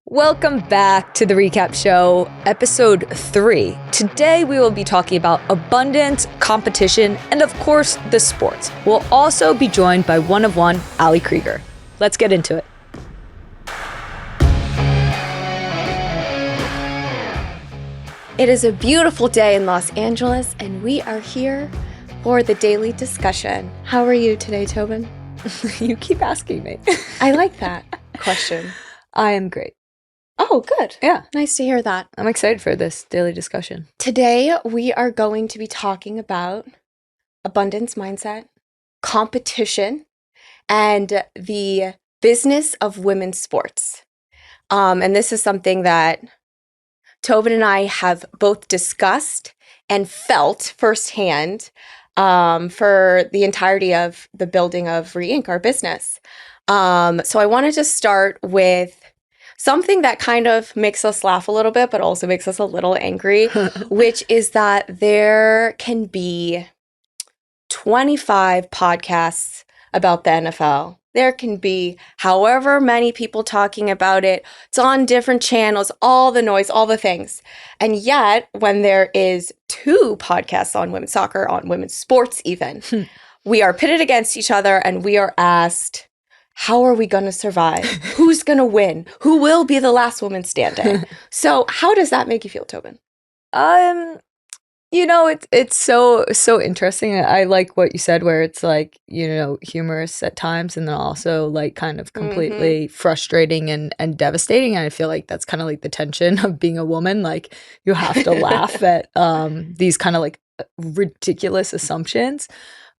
Welcome back to the Recap Show, episode 3. Today we will be talking about abundance, competition, and of course, the sports. We'll also be joined by one of one, Ali Krieger. Let's get into it. It is a beautiful day in Los Angeles, and we are here for the daily discussion. How are you today, Tobin? You keep asking me. I like that question. I am great. Oh, good. Yeah. Nice to hear that. I'm excited for this daily discussion. Today, we are going to be talking about abundance mindset, competition, and the business of women's sports. And this is something that Tobin and I have both discussed and felt firsthand for the entirety of the building of Re-Inc., our business. So I wanted to start with something that kind of makes us laugh a little bit, but also makes us a little angry, which is that there can be 25 podcasts about the NFL. There can be however many people talking about it. It's on different channels, all the noise, all the things. And yet, when there is 2 podcasts on women's soccer, on women's sports even, we are pitted against each other and we are asked, how are we going to survive? Who's going to win? Who will be the last woman standing? So how does that make you feel, Tobin? It's so interesting. I like what you said, where it's like, humorous at times, and then also like kind of completely frustrating and devastating. And I feel like that's kind of like the tension of being a woman. Like you have to laugh at these kind of like ridiculous assumptions.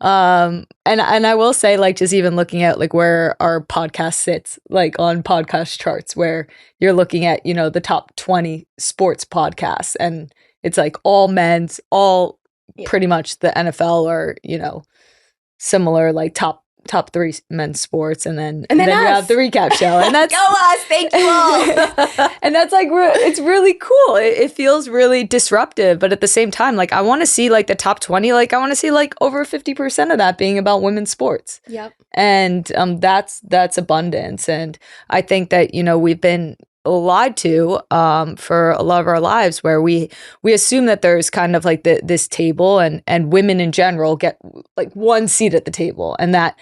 And I will say, like, just even looking at like where our podcast sits, like on podcast charts, where you're looking at, the top 20 sports podcasts, and it's like all men's, all pretty much the NFL or, similar, like top 3 men's sports, and then you have the recap show, and that's go us, thank you all. And that's like it's really cool. It feels really disruptive, but at the same time, like I want to see like the top 20, like I want to see like over 50% of that being about women's sports. Yep. And that's abundance, and I think that we've been lied to for a lot of our lives, where we assume that there's kind of like this table, and women in general get like one seat at the table, and that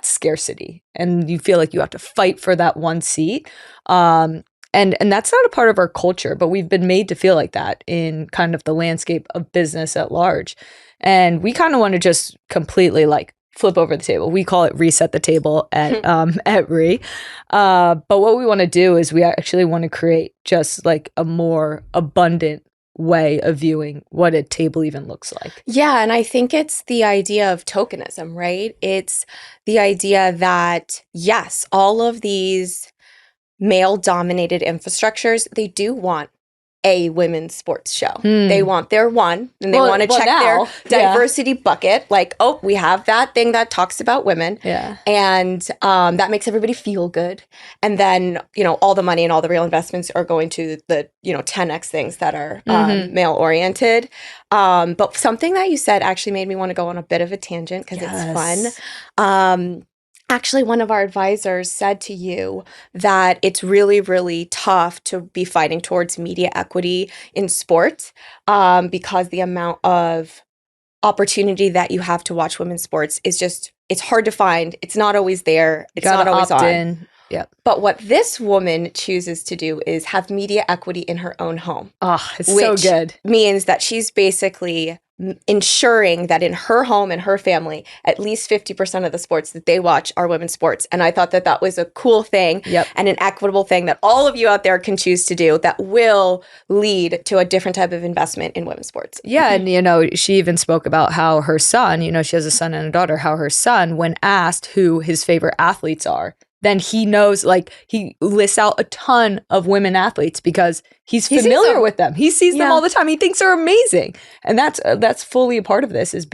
scarcity, and you feel like you have to fight for that one seat, and that's not a part of our culture, but we've been made to feel like that in kind of the landscape of business at large, and we kind of want to just completely like flip over the table. We call it reset the table at Re. But what we want to do is we actually want to create just like a more abundant way of viewing what a table even looks like. Yeah, and I think it's the idea of tokenism, right? It's the idea that, yes, all of these male-dominated infrastructures, they do want a women's sports show. They want their one, and they want to check their diversity bucket. Like, oh, we have that thing that talks about women. Yeah. And that makes everybody feel good. And then, all the money and all the real investments are going to the, 10X things that are male oriented. But something that you said actually made me want to go on a bit of a tangent because it's fun. Actually, one of our advisors said to you that it's really, really tough to be fighting towards media equity in sports because the amount of opportunity that you have to watch women's sports is just, it's hard to find. It's not always there. It's not always on. In. Yep. But what this woman chooses to do is have media equity in her own home. Oh, it's so good. Which means that she's basically ensuring that in her home and her family, at least 50% of the sports that they watch are women's sports. And I thought that that was a cool thing and an equitable thing that all of you out there can choose to do that will lead to a different type of investment in women's sports. Yeah. And, she even spoke about how her son, she has a son and a daughter, how her son, when asked who his favorite athletes are, then he knows, like, he lists out a ton of women athletes because he's familiar with them. He sees them all the time. He thinks they're amazing. And that's fully a part of this, is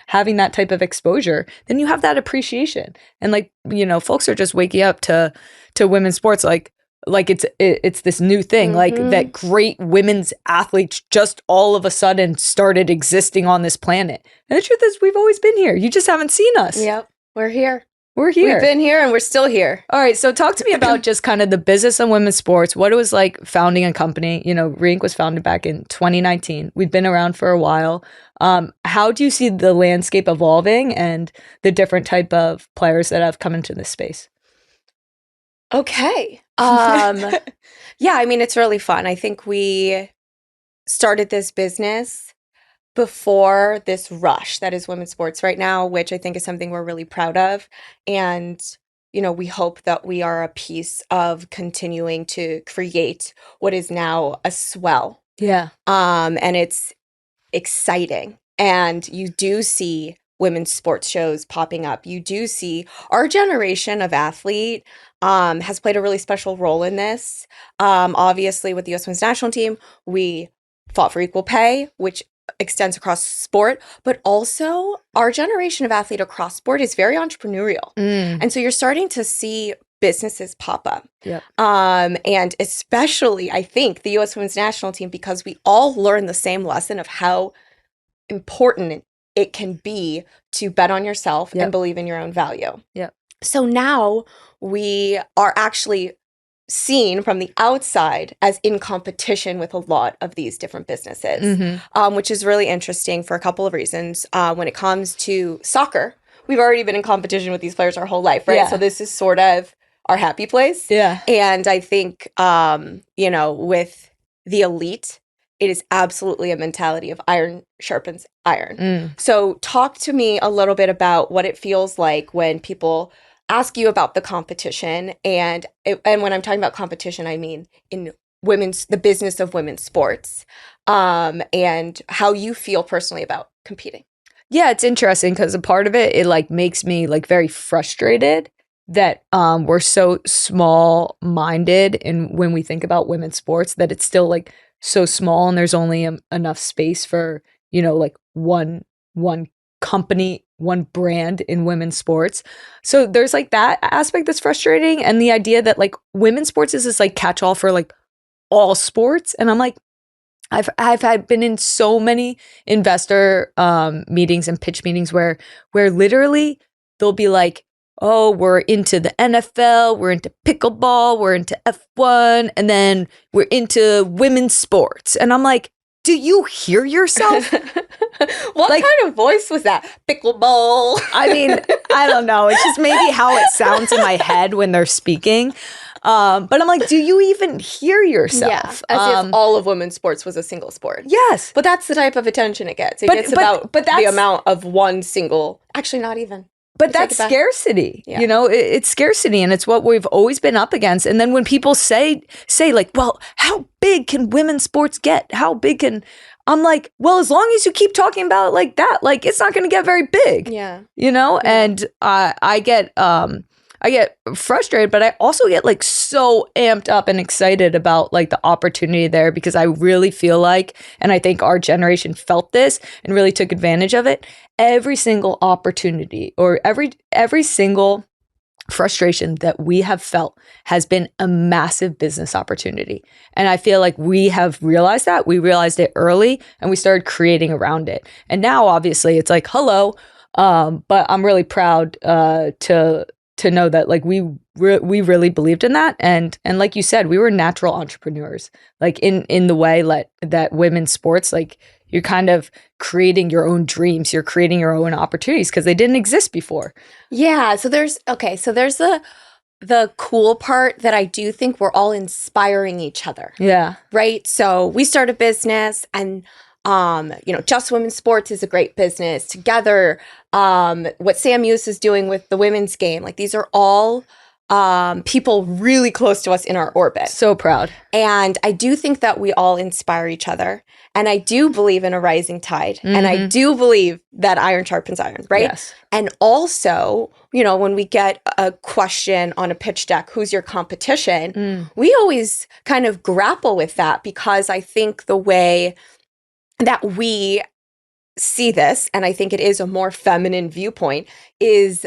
having that type of exposure. Then you have that appreciation. And like, folks are just waking up to women's sports like it's this new thing, like that great women's athletes just all of a sudden started existing on this planet. And the truth is, we've always been here. You just haven't seen us. Yep. We're here. We're here. We've been here and we're still here. All right. So talk to me about just kind of the business of women's sports, what it was like founding a company. You know, Rink was founded back in 2019. We've been around for a while. How do you see the landscape evolving and the different type of players that have come into this space? Okay. Yeah, I mean, it's really fun. I think we started this business before this rush that is women's sports right now, which I think is something we're really proud of. And, you know, we hope that we are a piece of continuing to create what is now a swell. Yeah. And it's exciting. And you do see women's sports shows popping up. You do see our generation of athlete has played a really special role in this. Obviously, with the U.S. Women's National Team, we fought for equal pay, which extends across sport, but also our generation of athlete across sport is very entrepreneurial. And so you're starting to see businesses pop up. Yep. And especially, I think, the U.S. Women's National Team, because we all learn the same lesson of how important it can be to bet on yourself and believe in your own value. Yep. So now we are actually seen from the outside as in competition with a lot of these different businesses, which is really interesting for a couple of reasons. When it comes to soccer, we've already been in competition with these players our whole life, right? Yeah. So this is sort of our happy place. Yeah. And I think, you know, with the elite, it is absolutely a mentality of iron sharpens iron. So talk to me a little bit about what it feels like when people ask you about the competition, and when I'm talking about competition, I mean in the business of women's sports, and how you feel personally about competing. Yeah, it's interesting because a part of it like makes me like very frustrated that we're so small-minded in when we think about women's sports, that it's still like so small and there's only enough space for, you know, like one company, one brand in women's sports. So there's like that aspect that's frustrating, and the idea that like women's sports is this like catch-all for like all sports. And I'm like, I've been in so many investor meetings and pitch meetings where literally they'll be like, oh, we're into the NFL, we're into pickleball, we're into F1, and then we're into women's sports. And I'm like, do you hear yourself? What like, kind of voice was that? Pickleball. I mean, I don't know. It's just maybe how it sounds in my head when they're speaking. But I'm like, do you even hear yourself? Yeah, as if all of women's sports was a single sport. Yes. But that's the type of attention it gets. It gets about the amount of one single, actually not even. But that's scarcity, you know, it's scarcity, and it's what we've always been up against. And then when people say like, well, how big can women's sports get? How big can, I'm like, well, as long as you keep talking about it like that, like it's not going to get very big. Yeah. You know, and I get frustrated, but I also get like so amped up and excited about like the opportunity there, because I really feel like, and I think our generation felt this and really took advantage of it. Every single opportunity or every single frustration that we have felt has been a massive business opportunity. And I feel like we have realized that. We realized it early and we started creating around it. And now obviously it's like, hello. But I'm really proud to know that like we really believed in that, and like you said, we were natural entrepreneurs, like in the way that women's sports, like you're kind of creating your own dreams, you're creating your own opportunities because they didn't exist before. Yeah, so there's the cool part that I do think we're all inspiring each other. Yeah. Right? So we start a business, and you know, Just Women's Sports is a great business. Together, what Sam Hughes is doing with the women's game, like these are all people really close to us in our orbit. So proud. And I do think that we all inspire each other. And I do believe in a rising tide. Mm-hmm. And I do believe that iron sharpens iron, right? Yes. And also, you know, when we get a question on a pitch deck, who's your competition? We always kind of grapple with that, because I think the way that we see this, and I think it is a more feminine viewpoint, is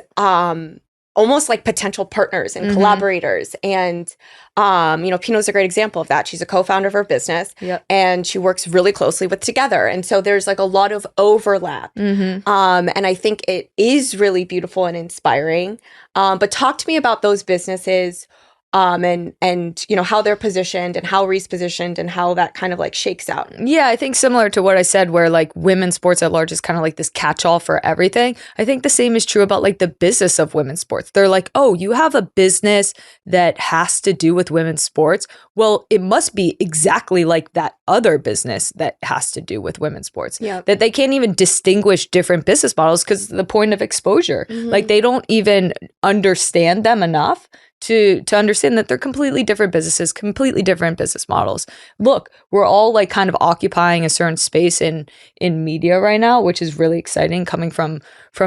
almost like potential partners and collaborators. And, Pinot's a great example of that. She's a co-founder of her business and she works really closely with Together. And so there's like a lot of overlap. And I think it is really beautiful and inspiring. But talk to me about those businesses and how they're positioned and how Ree's positioned and how that kind of like shakes out. Yeah, I think similar to what I said, where like women's sports at large is kind of like this catch-all for everything. I think the same is true about like the business of women's sports. They're like, oh, you have a business that has to do with women's sports. Well, it must be exactly like that other business that has to do with women's sports. That they can't even distinguish different business models because the point of exposure. Like they don't even understand them enough to understand that they're completely different businesses, completely different business models. Look, we're all like kind of occupying a certain space in media right now, which is really exciting coming from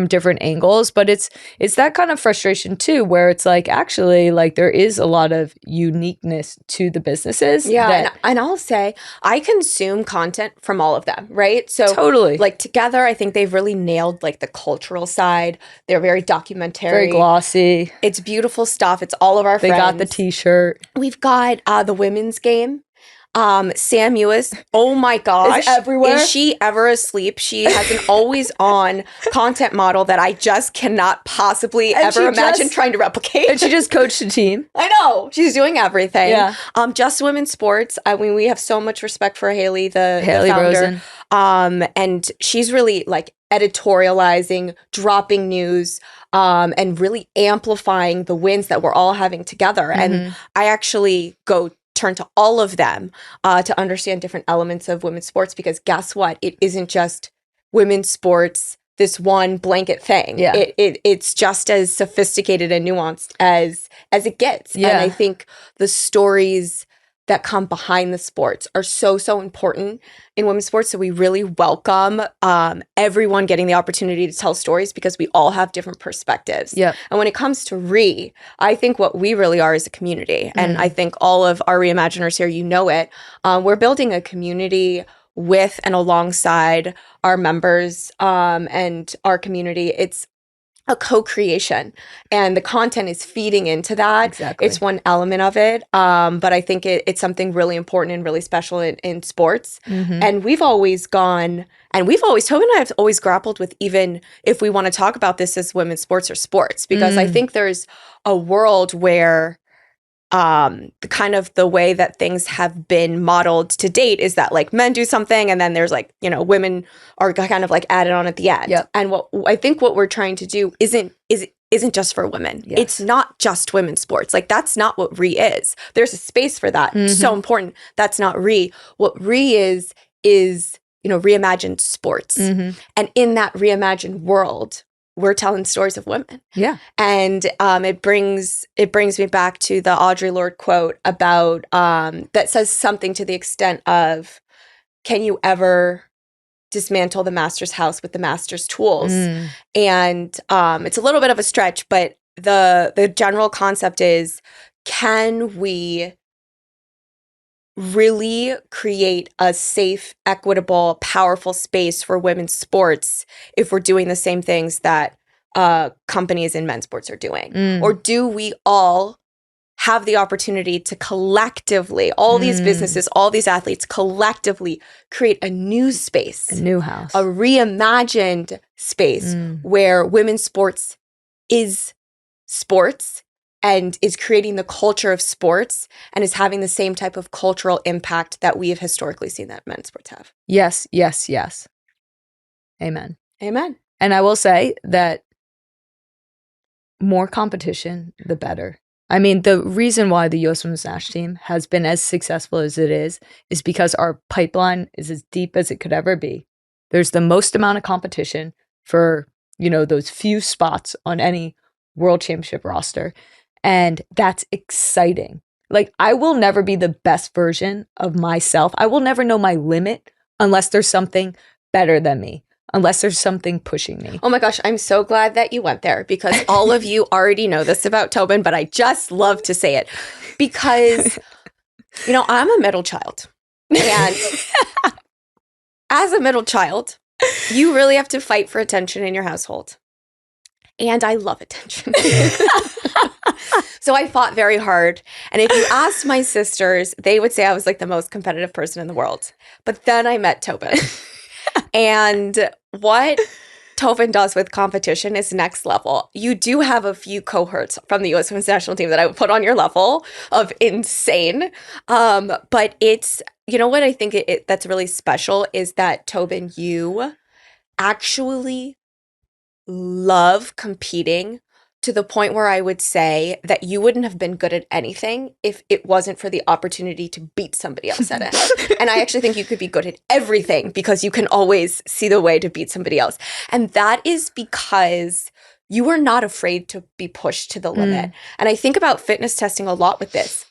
different angles. But it's that kind of frustration too, where it's like actually like there is a lot of uniqueness to the businesses. Yeah, and I'll say I consume content from all of them, right? So totally, like Together, I think they've really nailed like the cultural side. They're very documentary, very glossy. It's beautiful stuff. It's all of our friends. They got the t-shirt. We've got the women's game. Sam Ewis, oh my gosh, is everywhere. Is she ever asleep? She has an always on content model that I just cannot possibly ever imagine trying to replicate. And she just coached a team. I know. She's doing everything. Yeah. Just Women's Sports. I mean, we have so much respect for Haley, the founder. Rosen. And she's really like editorializing, dropping news, and really amplifying the wins that we're all having together. And I actually turn to all of them to understand different elements of women's sports, because guess what? It isn't just women's sports, this one blanket thing. Yeah. It's just as sophisticated and nuanced as it gets. Yeah. And I think the stories that come behind the sports are so important in women's sports. So we really welcome everyone getting the opportunity to tell stories, because we all have different perspectives. Yeah. And when it comes to Re, I think what we really are is a community. And I think all of our reimaginers here, it. We're building a community with and alongside our members and our community. It's a co-creation, and the content is feeding into that. Exactly. It's one element of it, but I think it's something really important and really special in sports. And we've always Tobin and I have always grappled with, even if we want to talk about this as women's sports or sports, because I think there's a world where the way that things have been modeled to date is that like men do something and then there's like, women are kind of like added on at the end. Yep. And what we're trying to do isn't just for women. Yes. It's not just women's sports. Like that's not what Re is. There's a space for that. So important. That's not Re. What Re is reimagined sports. And in that reimagined world, we're telling stories of women. Yeah. And it brings me back to the Audre Lorde quote about that says something to the extent of, can you ever dismantle the master's house with the master's tools? And it's a little bit of a stretch, but the general concept is, can we really create a safe, equitable, powerful space for women's sports if we're doing the same things that companies in men's sports are doing? Or do we all have the opportunity to collectively, all these businesses, all these athletes, collectively create a new space, a new house, a reimagined space where women's sports is sports and is creating the culture of sports and is having the same type of cultural impact that we have historically seen that men's sports have? Yes, yes, yes. Amen. Amen. And I will say that more competition, the better. I mean, the reason why the U.S. Women's National Team has been as successful as it is because our pipeline is as deep as it could ever be. There's the most amount of competition for, those few spots on any world championship roster. And that's exciting. Like, I will never be the best version of myself. I will never know my limit unless there's something better than me, unless there's something pushing me. Oh my gosh, I'm so glad that you went there, because all of you already know this about Tobin, but I just love to say it because, I'm a middle child. And as a middle child, you really have to fight for attention in your household. and I love attention. So I fought very hard. And if you asked my sisters, they would say I was like the most competitive person in the world. But then I met Tobin. And what Tobin does with competition is next level. You do have a few cohorts from the U.S. Women's National Team that I would put on your level of insane. But it's, you know what I think that's really special is that, Tobin, you actually love competing to the point where I would say that you wouldn't have been good at anything if it wasn't for the opportunity to beat somebody else at it. And I actually think you could be good at everything because you can always see the way to beat somebody else. And that is because you are not afraid to be pushed to the limit. And I think about fitness testing a lot with this.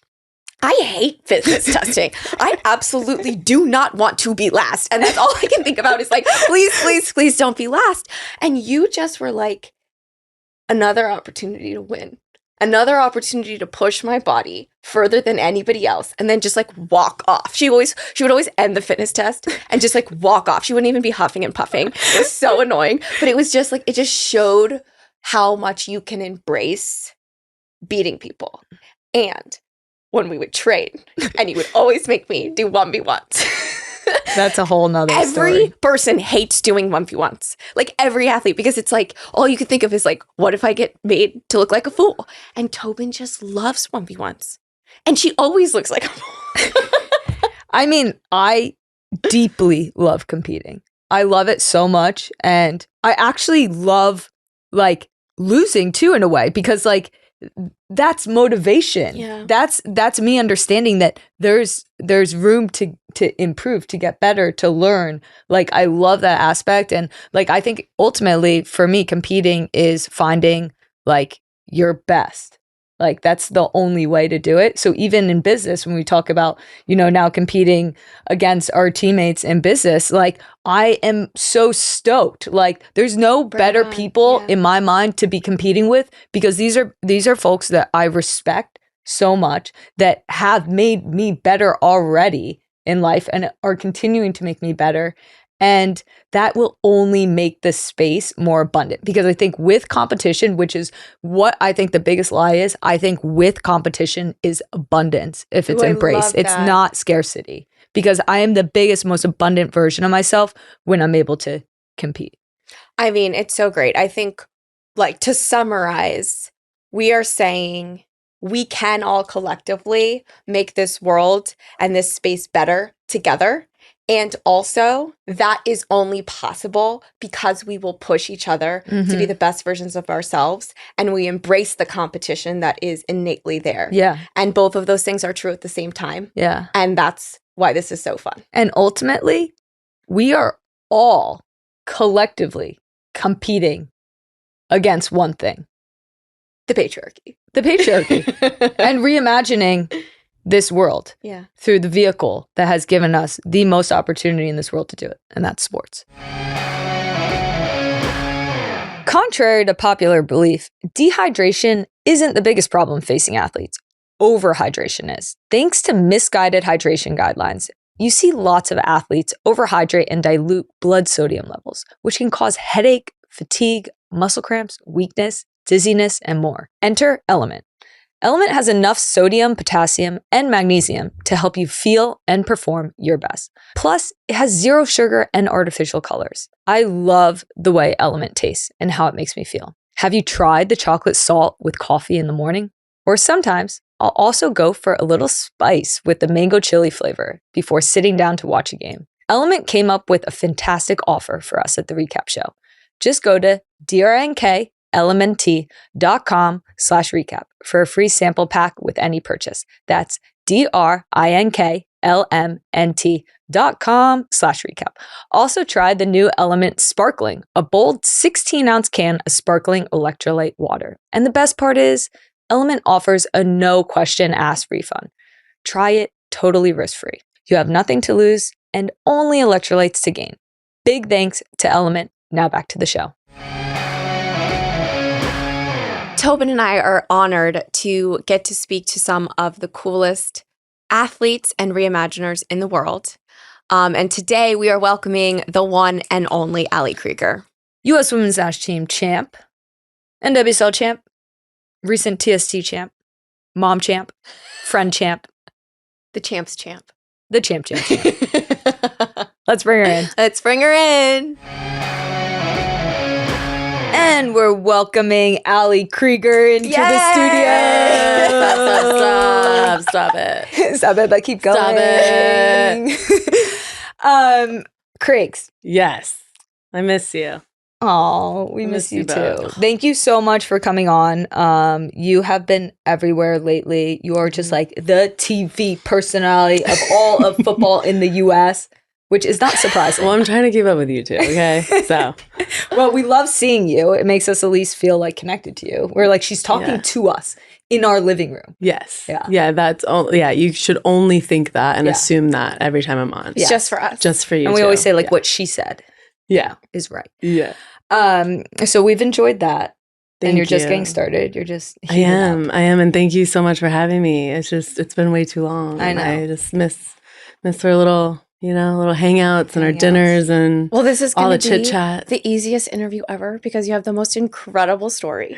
I hate fitness testing. I absolutely do not want to be last. And that's all I can think about is like, please, please, please don't be last. And you just were like, another opportunity to win, another opportunity to push my body further than anybody else, and then just like walk off. She would always end the fitness test and just like walk off. She wouldn't even be huffing and puffing. It was so annoying, but it was just like, it just showed how much you can embrace beating people. And when we would train, and you would always make me do 1v1s. That's a whole nother story. Every person hates doing 1v1s. Like every athlete, because it's like, all you can think of is like, what if I get made to look like a fool? And Tobin just loves 1v1s. And she always looks like a fool. I mean, I deeply love competing. I love it so much. And I actually love like losing too, in a way, because like that's motivation. Yeah. That's me understanding that there's room to improve, to get better, to learn. Like I love that aspect. And like I think ultimately for me, competing is finding like your best. Like that's the only way to do it. So even in business, when we talk about, you know, now competing against our teammates in business, like I am so stoked. Like there's no better people in my mind to be competing with, because these are folks that I respect so much, that have made me better already in life and are continuing to make me better. And that will only make the space more abundant, because I think with competition, which is what I think the biggest lie is, I think with competition is abundance if it's embraced. It's not scarcity, because I am the biggest, most abundant version of myself when I'm able to compete. I mean, it's so great. I think, like, to summarize, we are saying we can all collectively make this world and this space better together. And also, that is only possible because we will push each other to be the best versions of ourselves, and we embrace the competition that is innately there. Yeah. And both of those things are true at the same time. Yeah. And that's why this is so fun. And ultimately, we are all collectively competing against one thing. The patriarchy. And reimagining this world through the vehicle that has given us the most opportunity in this world to do it, and that's sports. Contrary to popular belief, dehydration isn't the biggest problem facing athletes. Overhydration is. Thanks to misguided hydration guidelines, you see lots of athletes overhydrate and dilute blood sodium levels, which can cause headache, fatigue, muscle cramps, weakness, dizziness, and more. Enter Element. Element has enough sodium, potassium, and magnesium to help you feel and perform your best. Plus, it has zero sugar and artificial colors. I love the way Element tastes and how it makes me feel. Have you tried the chocolate salt with coffee in the morning? Or sometimes, I'll also go for a little spice with the mango chili flavor before sitting down to watch a game. Element came up with a fantastic offer for us at the Recap Show. Just go to drinkLMNT.com/recap for a free sample pack with any purchase. That's drinkLMNT.com/recap. Also try the new Element Sparkling, a bold 16-ounce can of sparkling electrolyte water. And the best part is, Element offers a no question asked refund. Try it totally risk-free. You have nothing to lose and only electrolytes to gain. Big thanks to Element. Now back to the show. Tobin and I are honored to get to speak to some of the coolest athletes and reimaginers in the world. And today we are welcoming the one and only Ali Krieger. U.S. Women's National Team champ, NWSL champ, recent TST champ, mom champ, friend champ, The champ's champ. the champ. Let's bring her in. Let's bring her in. And we're welcoming Ali Krieger into the studio. Stop it. Stop it, but keep going. Stop it. Craigs. Yes. I miss you. Oh, we miss you too. both. Thank you so much for coming on. You have been everywhere lately. You are just like the TV personality of all of football in the US, which is not surprising. Well, I'm trying to keep up with you too, okay? So, Well, we love seeing you. It makes us at least feel like connected to you. We're like, she's talking to us in our living room. yes. Yeah. Yeah, you should only think that and assume that every time I'm on. Yeah. Just for us. Just for you And we too. always say like what she said Yeah. is right. Yeah. So we've enjoyed that. And Thank you're just you. getting started. You're just I heating am. up. And thank you so much for having me. It's been way too long. I know. I just miss our little hangouts and our Hangouts. dinners and Well, this is all going the to chit be chat. the easiest interview ever because you have the most incredible story.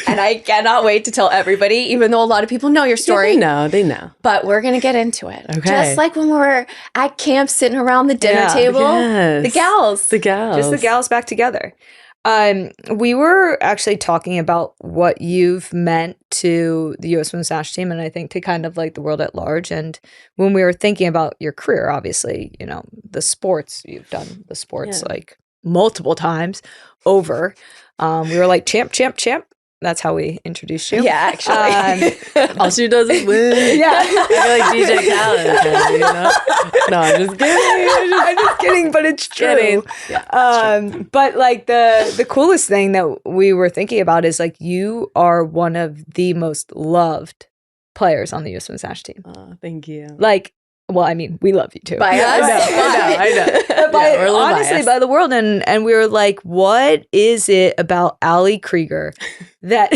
And I cannot wait to tell everybody, even though a lot of people know your story. They know. But we're going to get into it. Okay. Just like when we were at camp sitting around the dinner Yeah. table. Yes. The gals. The gals. Just the gals back together. We were actually talking about what you've meant to the U.S. Women's National Team, and I think to kind of like the world at large. And when we were thinking about your career, obviously, you know, the sports, you've done the sports like multiple times over. We were like, champ. That's how we introduced you. Yeah, actually. All she does is win. Yeah. I feel like DJ Khaled, kind of, you know? No, I'm just kidding. I'm just kidding, but it's true. Kidding. Yeah, it's true. But like the coolest thing that we were thinking about is like you are one of the most loved players on the U.S. Women's National Team. Oh, thank you. Like, well, I mean, we love you too. By us? I know. By, Yeah, we're a little honestly, biased. by the world, and we were like, what is it about Ali Krieger that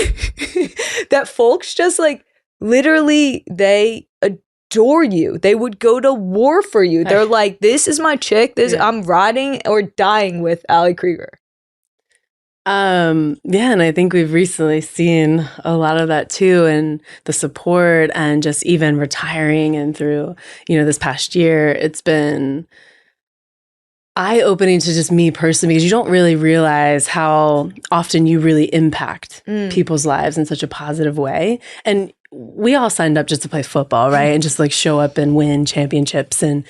that folks just like literally they adore you? They would go to war for you. They're like, this is my chick. I'm riding or dying with Ali Krieger. And I think we've recently seen a lot of that too, and the support and just even retiring and through, this past year, it's been eye-opening to just me personally, because you don't really realize how often you really impact people's lives in such a positive way. And we all signed up just to play football, right? And just like show up and win championships and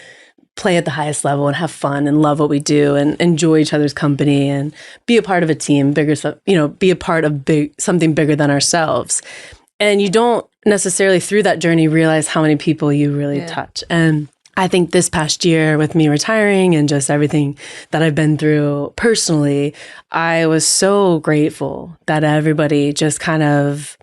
play at the highest level and have fun and love what we do and enjoy each other's company and be a part of a team, be a part of something bigger than ourselves. And you don't necessarily through that journey realize how many people you really touch. And I think this past year with me retiring and just everything that I've been through personally, I was so grateful that everybody just kind of,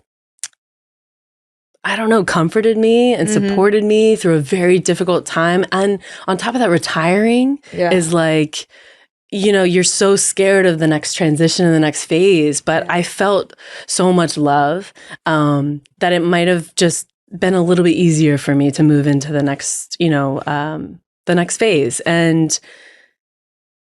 comforted me and supported me through a very difficult time. And on top of that, retiring is like, you're so scared of the next transition and the next phase. But I felt so much love that it might have just been a little bit easier for me to move into the next, the next phase. And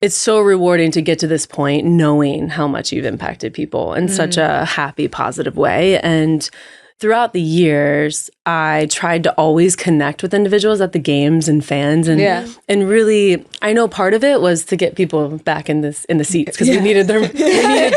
it's so rewarding to get to this point, knowing how much you've impacted people in such a happy, positive way. And throughout the years, I tried to always connect with individuals at the games and fans, and really, I know part of it was to get people back in the seats because we needed them. We needed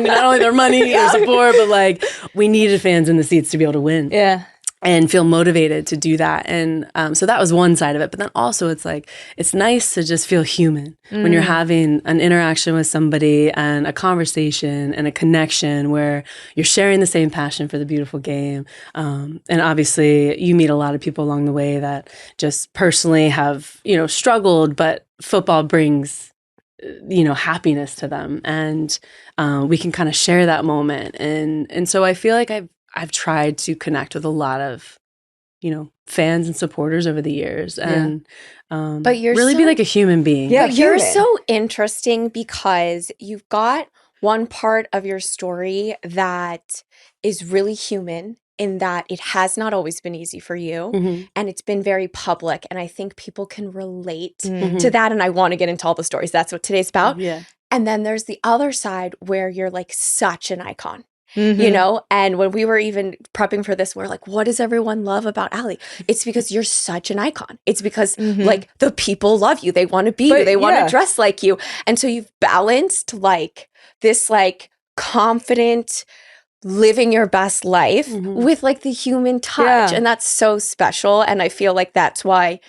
not only their money, their support, but like we needed fans in the seats to be able to win. Yeah. And feel motivated to do that. And so that was one side of it. But then also it's like, it's nice to just feel human when you're having an interaction with somebody and a conversation and a connection where you're sharing the same passion for the beautiful game. And obviously you meet a lot of people along the way that just personally have, struggled, but football brings happiness to them. And we can kind of share that moment. And so I feel like I've tried to connect with a lot of, fans and supporters over the years, and but you're really be like a human being. Yeah, but you're human. so interesting because you've got one part of your story that is really human in that it has not always been easy for you, and it's been very public, and I think people can relate to that, and I want to get into all the stories. That's what today's about. Yeah. And then there's the other side where you're like such an icon. You know, and when we were even prepping for this, we're like, what does everyone love about Ali? It's because you're such an icon. It's because like the people love you. They want to be you. They want to dress like you. And so you've balanced like this like confident living your best life with like the human touch. And that's so special. And I feel like that's why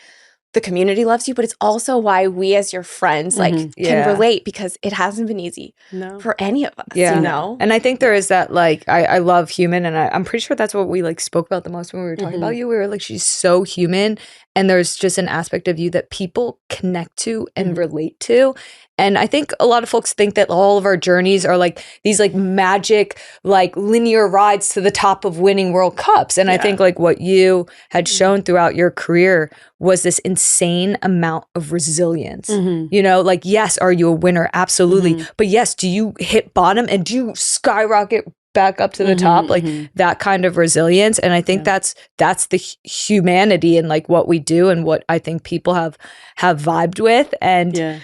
the community loves you, but it's also why we as your friends like can relate, because it hasn't been easy for any of us, you know? And I think there is that like, I love human, and I'm pretty sure that's what we like spoke about the most when we were talking about you. We were like, she's so human, and there's just an aspect of you that people connect to and relate to. And I think a lot of folks think that all of our journeys are like these like magic, like linear rides to the top of winning World Cups. And I think like what you had shown throughout your career was this insane amount of resilience. You know, like, yes, are you a winner? Absolutely. But yes, do you hit bottom and do you skyrocket back up to the top? Like that kind of resilience. And I think that's the humanity in like what we do and what I think people have vibed with. And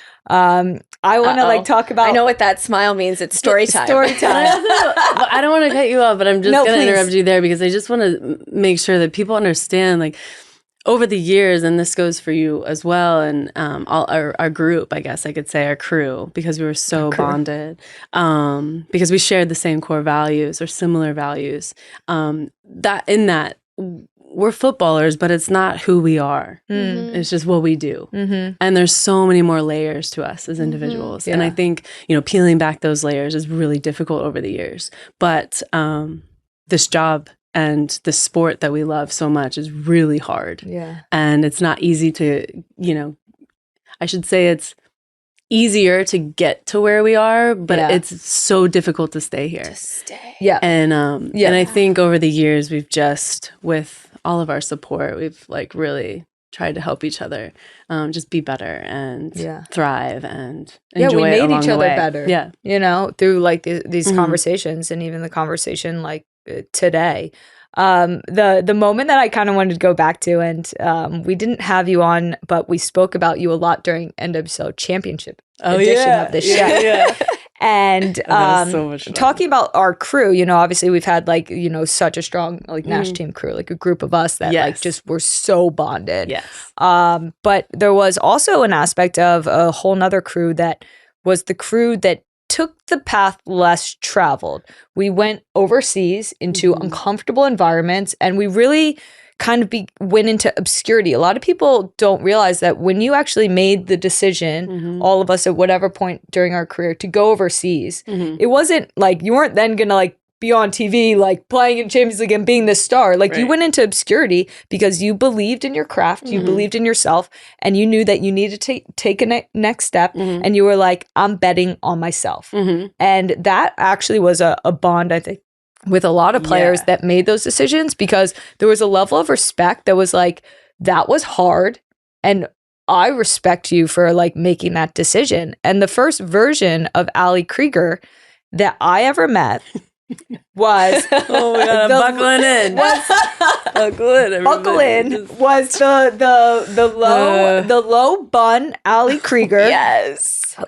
I want to like talk about. I know what that smile means. It's story time. Story time. I don't want to cut you off, but I'm just going to interrupt you there because I just want to make sure that people understand, like, over the years, and this goes for you as well, and all our group, I guess I could say, our crew, because we were so bonded, because we shared the same core values or similar values. That we're footballers, but it's not who we are. It's just what we do. And there's so many more layers to us as individuals. And I think, you know, peeling back those layers is really difficult over the years. But this job and the sport that we love so much is really hard. And it's not easy to, you know, I should say it's easier to get to where we are, but it's so difficult to stay here. And I think over the years, we've just, with all of our support, we've like really tried to help each other just be better and thrive and enjoy we it made along each the other way. better, you know, through like these conversations, and even the conversation like today. The moment that I kind of wanted to go back to, and we didn't have you on, but we spoke about you a lot during NWSL Championship edition of the show. And so talking about our crew, you know, obviously we've had like, you know, such a strong like national team crew, like a group of us that like just were so bonded. But there was also an aspect of a whole nother crew that was the crew that took the path less traveled. We went overseas into uncomfortable environments, and we really kind of went into obscurity. A lot of people don't realize that when you actually made the decision, all of us at whatever point during our career, to go overseas, it wasn't like you weren't then gonna like be on TV like playing in Champions League and being the star. Like you went into obscurity because you believed in your craft, you believed in yourself, and you knew that you needed to take a next step, and you were like, I'm betting on myself. And that actually was a bond, I think, with a lot of players that made those decisions, because there was a level of respect that was like, that was hard, and I respect you for like making that decision. And the first version of Ali Krieger that I ever met was buckling in. Buckle in was the low bun Ali Krieger.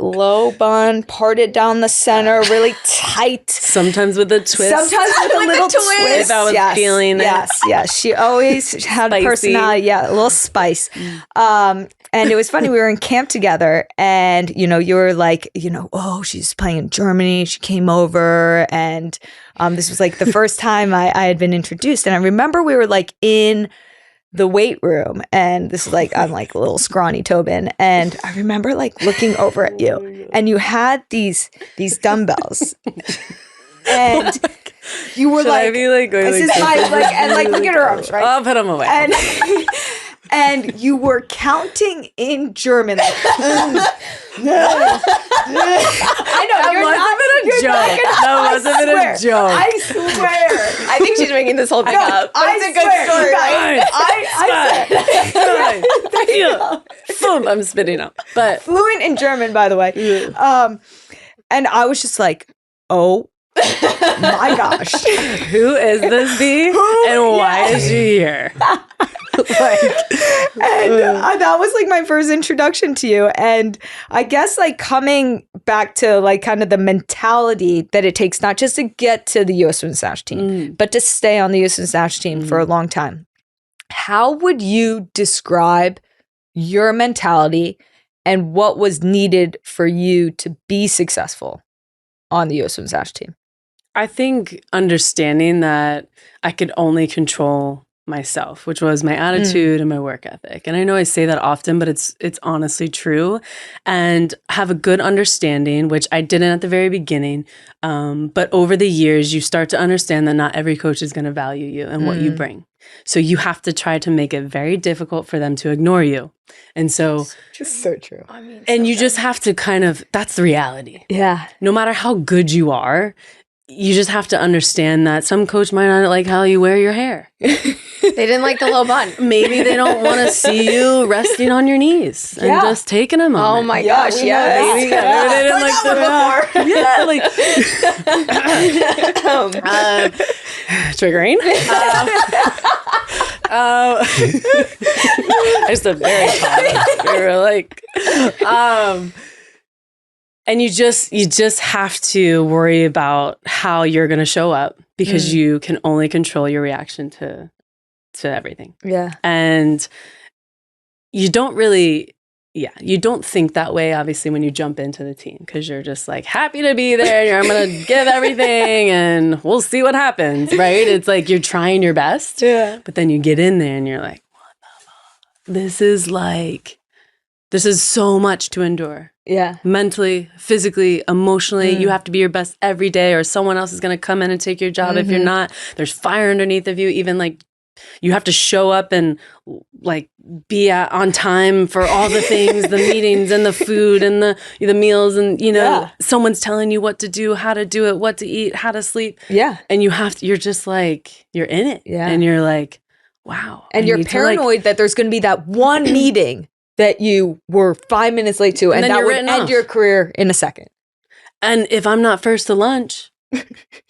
Low bun, parted down the center, really tight. Sometimes with a twist. Sometimes with a little twist. If I was feeling it. Yes. She always had a personality. Yeah, a little spice. And it was funny. We were in camp together, and you know, you were like, you know, oh, she's playing in Germany. She came over, and this was like the first time I had been introduced. And I remember we were like in the weight room, and this is like, I'm like a little scrawny Tobin, and I remember like looking over at you, and you had these dumbbells, and you were like, this is my like, and like look at her arms, right? I'll put them away. And you were counting in German, like, I know that wasn't a joke. I swear. I think she's making this whole thing up. But it's a good story. I'm spitting out. But fluent in German, by the way. And I was just like, oh my gosh. Who is this bee? And why is she here? That was like my first introduction to you. And I guess like coming back to like kind of the mentality that it takes not just to get to the US Women's National Team, but to stay on the US Women's National Team for a long time. How would you describe your mentality and what was needed for you to be successful on the US Women's National Team? I think understanding that I could only control myself, which was my attitude and my work ethic. And I know I say that often, but it's honestly true. And have a good understanding, which I didn't at the very beginning. But over the years, you start to understand that not every coach is going to value you and what you bring. So you have to try to make it very difficult for them to ignore you. And so Just so true. I mean, and you just have to kind of, that's the reality. Yeah. No matter how good you are, you just have to understand that some coach might not like how you wear your hair. they didn't like the low bun. Maybe they don't want to see you resting on your knees and just taking a moment. Oh my gosh, yes. Maybe they didn't like the triggering. I just a very common. We were like, and you just have to worry about how you're going to show up because you can only control your reaction to everything. Yeah. And you don't really, you don't think that way, obviously, when you jump into the team because you're just like happy to be there. I'm going to give everything and we'll see what happens, right? It's like you're trying your best. Yeah. But then you get in there and you're like, what the fuck? This is so much to endure. Yeah. Mentally, physically, emotionally, you have to be your best every day or someone else is going to come in and take your job if you're not. There's fire underneath of you. Even like you have to show up and like be on time for all the things, the meetings and the food and the meals and, someone's telling you what to do, how to do it, what to eat, how to sleep. Yeah. And you're just like, you're in it. Yeah. And you're like, wow. And you're paranoid that there's going to be that one meeting that you were 5 minutes late to, and that would end your career in a second. And if I'm not first to lunch,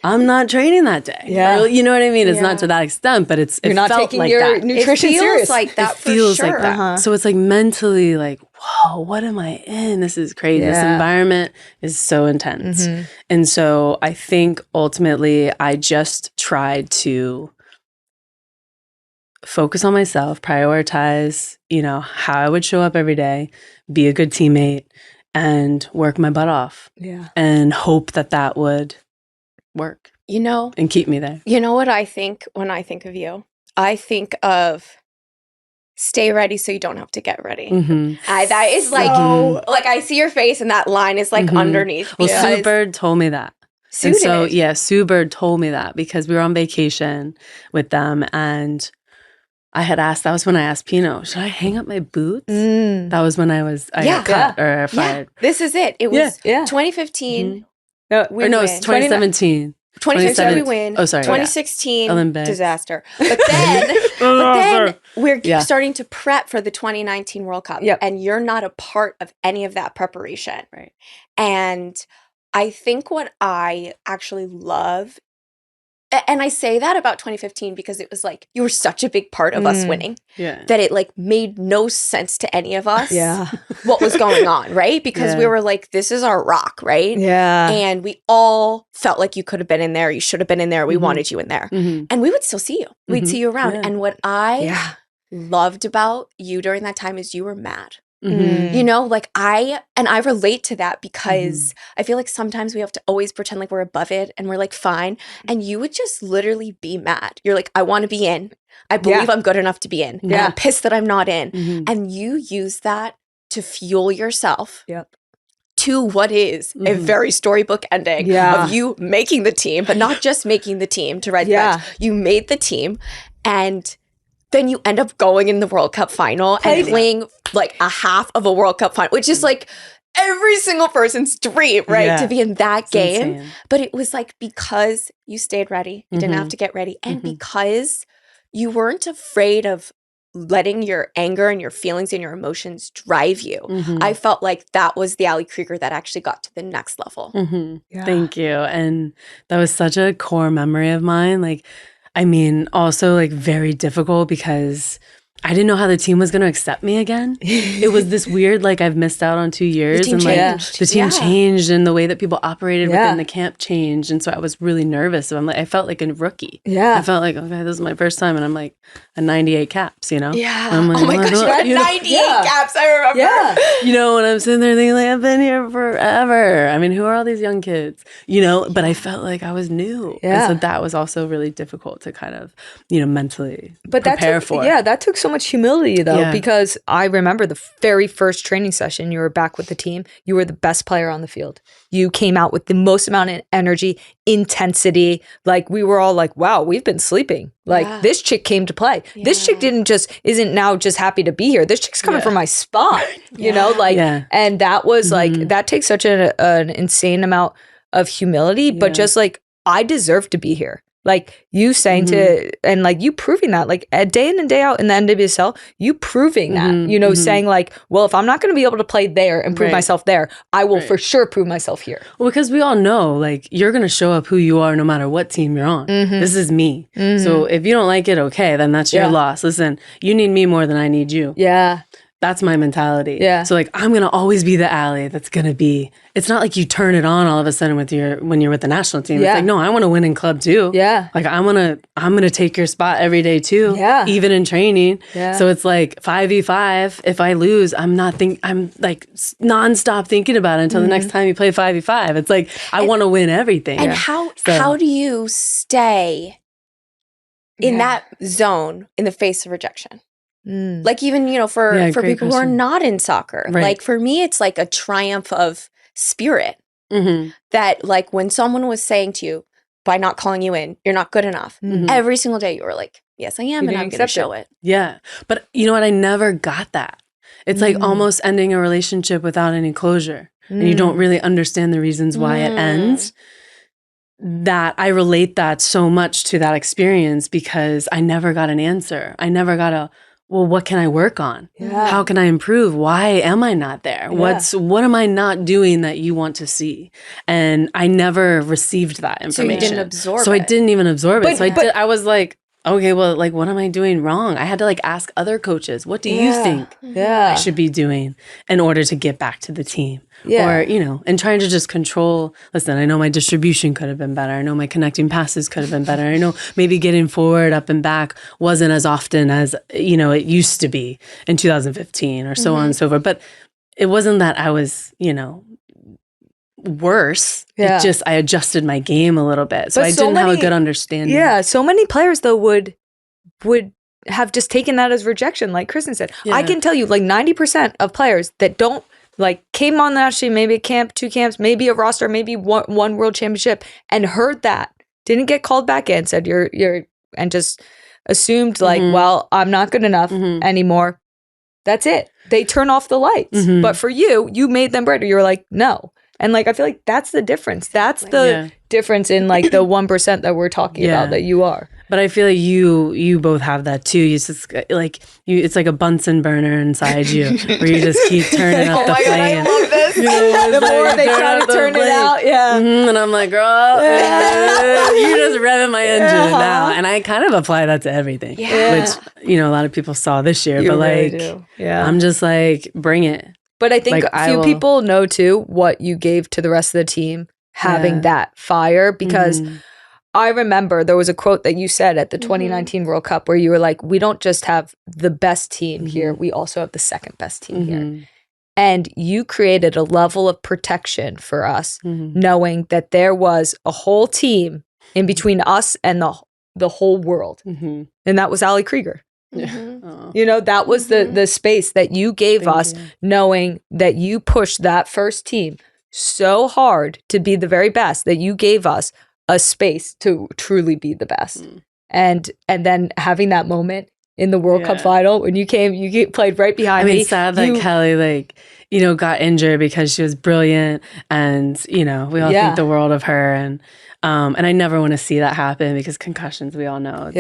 I'm not training that day. Yeah. Or, you know what I mean? It's not to that extent, but you're not taking like your nutrition serious. Like that. It feels for sure. like that. So it's like mentally like, whoa, what am I in? This is crazy. This environment is so intense. And so I think ultimately I just tried to focus on myself, prioritize, how I would show up every day, be a good teammate, and work my butt off. Yeah. And hope that would work. And keep me there. You know what I think when I think of you? I think of stay ready so you don't have to get ready. That is like I see your face and that line is like underneath. Well, Sue Bird told me that. And so, Sue Bird told me that because we were on vacation with them and that was when I asked Pino, should I hang up my boots? That was when I got cut or fired. This is it. It was 2015. It's 2017. 2015 we win. Oh, sorry. 2016 Olympics. Disaster. But then we're starting to prep for the 2019 World Cup. Yep. And you're not a part of any of that preparation. Right. And I think what I actually love, and I say that about 2015 because it was like you were such a big part of us winning that it like made no sense to any of us what was going on, right? Because we were like, this is our rock, right? Yeah. And we all felt like you could have been in there, you should have been in there, we wanted you in there. And we would still see you. We'd see you around. And what I loved about you during that time is you were mad. Like I relate to that because I feel like sometimes we have to always pretend like we're above it and we're like fine. And you would just literally be mad. You're like, I want to be in. I believe I'm good enough to be in. And I'm pissed that I'm not in. And you use that to fuel yourself to what is a very storybook ending of you making the team, but not just making the team to ride the bench. You made the team and then you end up going in the World Cup final and playing like a half of a World Cup final, which is like every single person's dream, right? To be in that game. Insane. But it was like because you stayed ready, you didn't have to get ready. And because you weren't afraid of letting your anger and your feelings and your emotions drive you. I felt like that was the Ali Krieger that actually got to the next level. Thank you. And that was such a core memory of mine. Like, I mean, also like very difficult because I didn't know how the team was going to accept me again. It was this weird, like I've missed out on 2 years. The team changed. The team changed and the way that people operated within the camp changed. And so I was really nervous. So I felt like a rookie. Yeah. I felt like, okay, this is my first time. And I'm like a 98 caps, Yeah. I'm like, oh my gosh, you had 98 caps. I remember. Yeah. When I'm sitting there thinking like, I've been here forever. I mean, who are all these young kids? But I felt like I was new. Yeah. And so that was also really difficult to kind of, mentally prepare for. Yeah, that took so much humility though, because I remember the very first training session you were back with the team. You were the best player on the field. You came out with the most amount of energy, intensity. Like we were all like, wow, we've been sleeping. Like this chick came to play. This chick isn't now just happy to be here. This chick's coming from my spot, and that was like, that takes such an insane amount of humility, but just like, I deserve to be here. Like you saying and like you proving that, like a day in and day out in the NWSL, you proving that, saying like, well, if I'm not going to be able to play there and prove myself there, I will for sure prove myself here. Well, because we all know, like, you're going to show up who you are no matter what team you're on. This is me. So if you don't like it, okay, then that's your loss. Listen, you need me more than I need you. Yeah. That's my mentality. Yeah. So like, I'm going to always be the Ali that's going to be, it's not like you turn it on all of a sudden when you're with the national team. It's like, no, I want to win in club too. Yeah. Like I'm going to take your spot every day too. Yeah. Even in training. Yeah. So it's like 5v5. If I lose, I'm like nonstop thinking about it until the next time you play 5v5. It's like, I want to win everything. And how do you stay in that zone in the face of rejection? Like even, for people who are not in soccer, like for me, it's like a triumph of spirit that like when someone was saying to you by not calling you in, you're not good enough. Every single day you were like, yes, I am. And I'm going to show it. Yeah. But you know what? I never got that. It's like almost ending a relationship without any closure. And you don't really understand the reasons why it ends. That I relate that so much to that experience because I never got an answer. I never got well, what can I work on? Yeah. How can I improve? Why am I not there? Yeah. What am I not doing that you want to see? And I never received that information. So you didn't absorb it. So I didn't even absorb it. I was like, okay, well, like, what am I doing wrong? I had to like ask other coaches, what do you think I should be doing in order to get back to the team? Yeah. Or, and trying to just control, listen, I know my distribution could have been better. I know my connecting passes could have been better. I know maybe getting forward, up and back wasn't as often as, it used to be in 2015 or so on and so forth. But it wasn't that I was, worse. Yeah. It just, I adjusted my game a little bit. So I didn't have a good understanding. Yeah. So many players though would have just taken that as rejection. Like Kristen said, I can tell you like 90% of players that don't like came on the national team, maybe a camp, 2 camps, maybe a roster, maybe one world championship and heard that, didn't get called back in, said you're and just assumed like, well, I'm not good enough anymore. That's it. They turn off the lights. But for you made them brighter. You were like, no. And like, I feel like that's the difference. That's the difference in like the 1% that we're talking about that you are. But I feel like you both have that too. You just like it's like a Bunsen burner inside you, where you just keep turning up the flame. God, I love this. The more they try to turn it out, and I'm like, girl, you're just revving my engine now. And I kind of apply that to everything, which a lot of people saw this year. But like, really I'm just like, bring it. But I think a few people know too what you gave to the rest of the team, having that fire, because I remember there was a quote that you said at the 2019 World Cup where you were like, we don't just have the best team here, we also have the second best team here. And you created a level of protection for us, knowing that there was a whole team in between us and the whole world. And that was Ali Krieger. That was the space that you gave us, knowing that you pushed that first team so hard to be the very best that you gave us a space to truly be the best. And then having that moment in the World Cup final when you played right behind me. I mean, sad that Kelly got injured because she was brilliant, and we all think the world of her, and I never want to see that happen because concussions, we all know,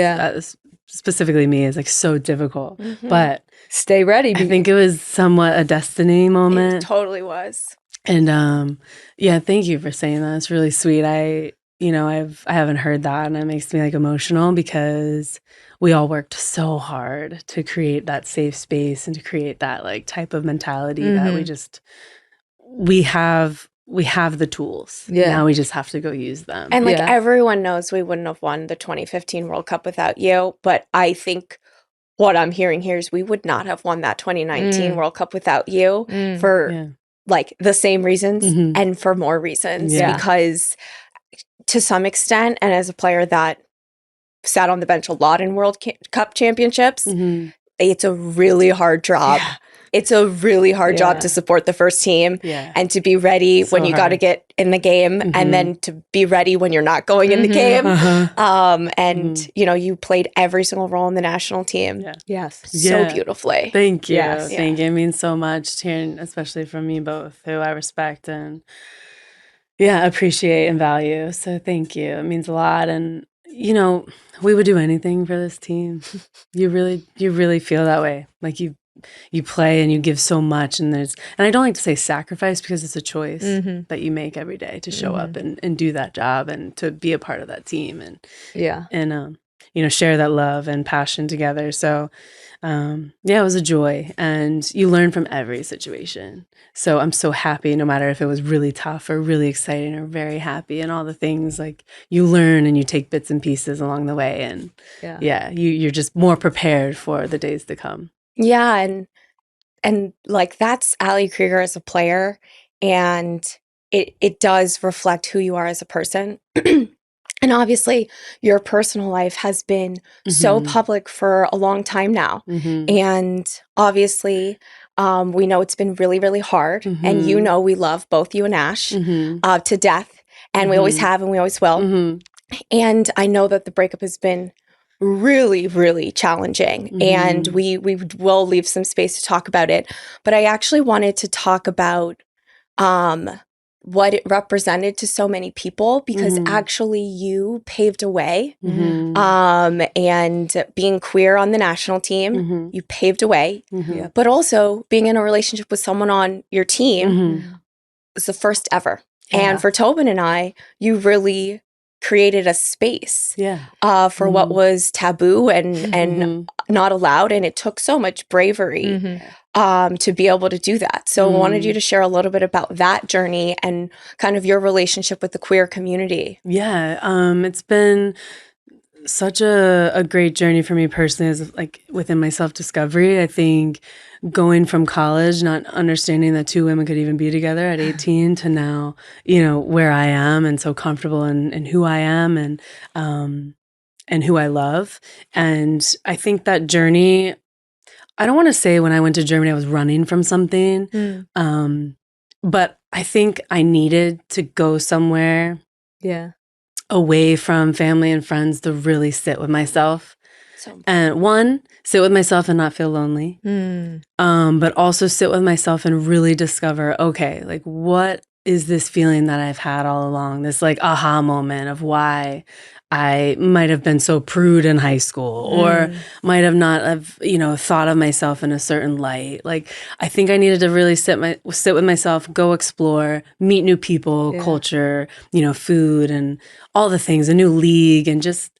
specifically me, is like so difficult. But stay ready. I think it was somewhat a destiny moment. It totally was. And thank you for saying that. It's really sweet. I haven't heard that, and it makes me like emotional because we all worked so hard to create that safe space and to create that like type of mentality that we have the tools. Now we just have to go use them. And like everyone knows we wouldn't have won the 2015 World Cup without you, but I think what I'm hearing here is we would not have won that 2019 World Cup without you for like the same reasons and for more reasons because to some extent, and as a player that sat on the bench a lot in World Cup championships, it's a really hard job. It's a really hard job to support the first team and to be ready when you got to get in the game and then to be ready when you're not going in the game. And, you played every single role in the national team. So beautifully. Thank you. Thank you. It means so much hearing, especially from you both, who I respect and appreciate and value. So thank you. It means a lot. And, we would do anything for this team. You really feel that way. Like you play and you give so much, and I don't like to say sacrifice because it's a choice that you make every day to show up and do that job and to be a part of that team and share that love and passion together. So it was a joy, and you learn from every situation. So I'm so happy, no matter if it was really tough or really exciting or very happy and all the things, like you learn and you take bits and pieces along the way, and you're just more prepared for the days to come. Yeah, and like that's Ali Krieger as a player, and it does reflect who you are as a person. And obviously, your personal life has been so public for a long time now. And obviously, we know it's been really, really hard. And we love both you and Ash to death. And we always have and we always will. And I know that the breakup has been really, really challenging. And we will leave some space to talk about it. But I actually wanted to talk about what it represented to so many people, because actually you paved a way. And being queer on the national team, you paved a way. But also being in a relationship with someone on your team was the first ever. And for Tobin and I, you really created a space for what was taboo and not allowed. And it took so much bravery to be able to do that. So I wanted you to share a little bit about that journey and kind of your relationship with the queer community. It's been such a great journey for me personally, as like within my self-discovery. I think going from college, not understanding that two women could even be together at 18 to now, where I am and so comfortable in who I am and who I love. And I think that journey, I don't want to say when I went to Germany I was running from something, but I think I needed to go somewhere away from family and friends to really sit with myself. And sit with myself and not feel lonely, but also sit with myself and really discover, okay, like what is this feeling that I've had all along? This like aha moment of why I might have been so prude in high school or might have not have, thought of myself in a certain light. Like, I think I needed to really sit with myself, go explore, meet new people, culture, food and all the things, a new league, and just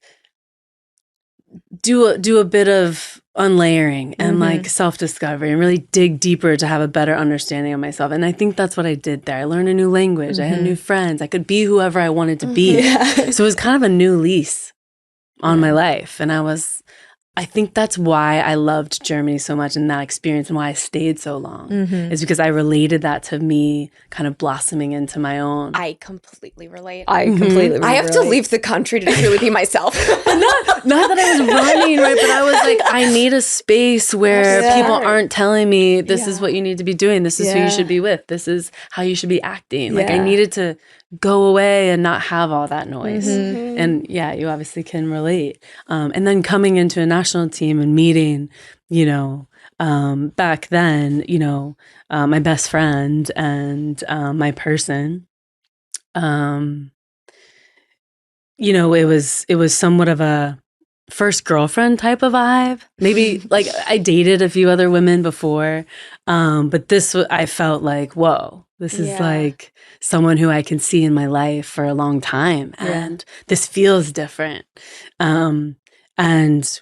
do a bit of unlayering and like self-discovery and really dig deeper to have a better understanding of myself. And I think that's what I did there. I learned a new language. I had new friends. I could be whoever I wanted to be. So it was kind of a new lease on my life. And I think that's why I loved Germany so much and that experience, and why I stayed so long is because I related that to me kind of blossoming into my own. I completely relate. I have to leave the country to truly be myself. Not that I was running, right? But I was like, I need a space where people aren't telling me this is what you need to be doing. This is who you should be with. This is how you should be acting. Like I needed to go away and not have all that noise. And you obviously can relate. And then coming into a national team and meeting, back then, my best friend and my person, it was somewhat of a first girlfriend type of vibe. Maybe like I dated a few other women before, but I felt like, whoa, this is like someone who I can see in my life for a long time, and this feels different. And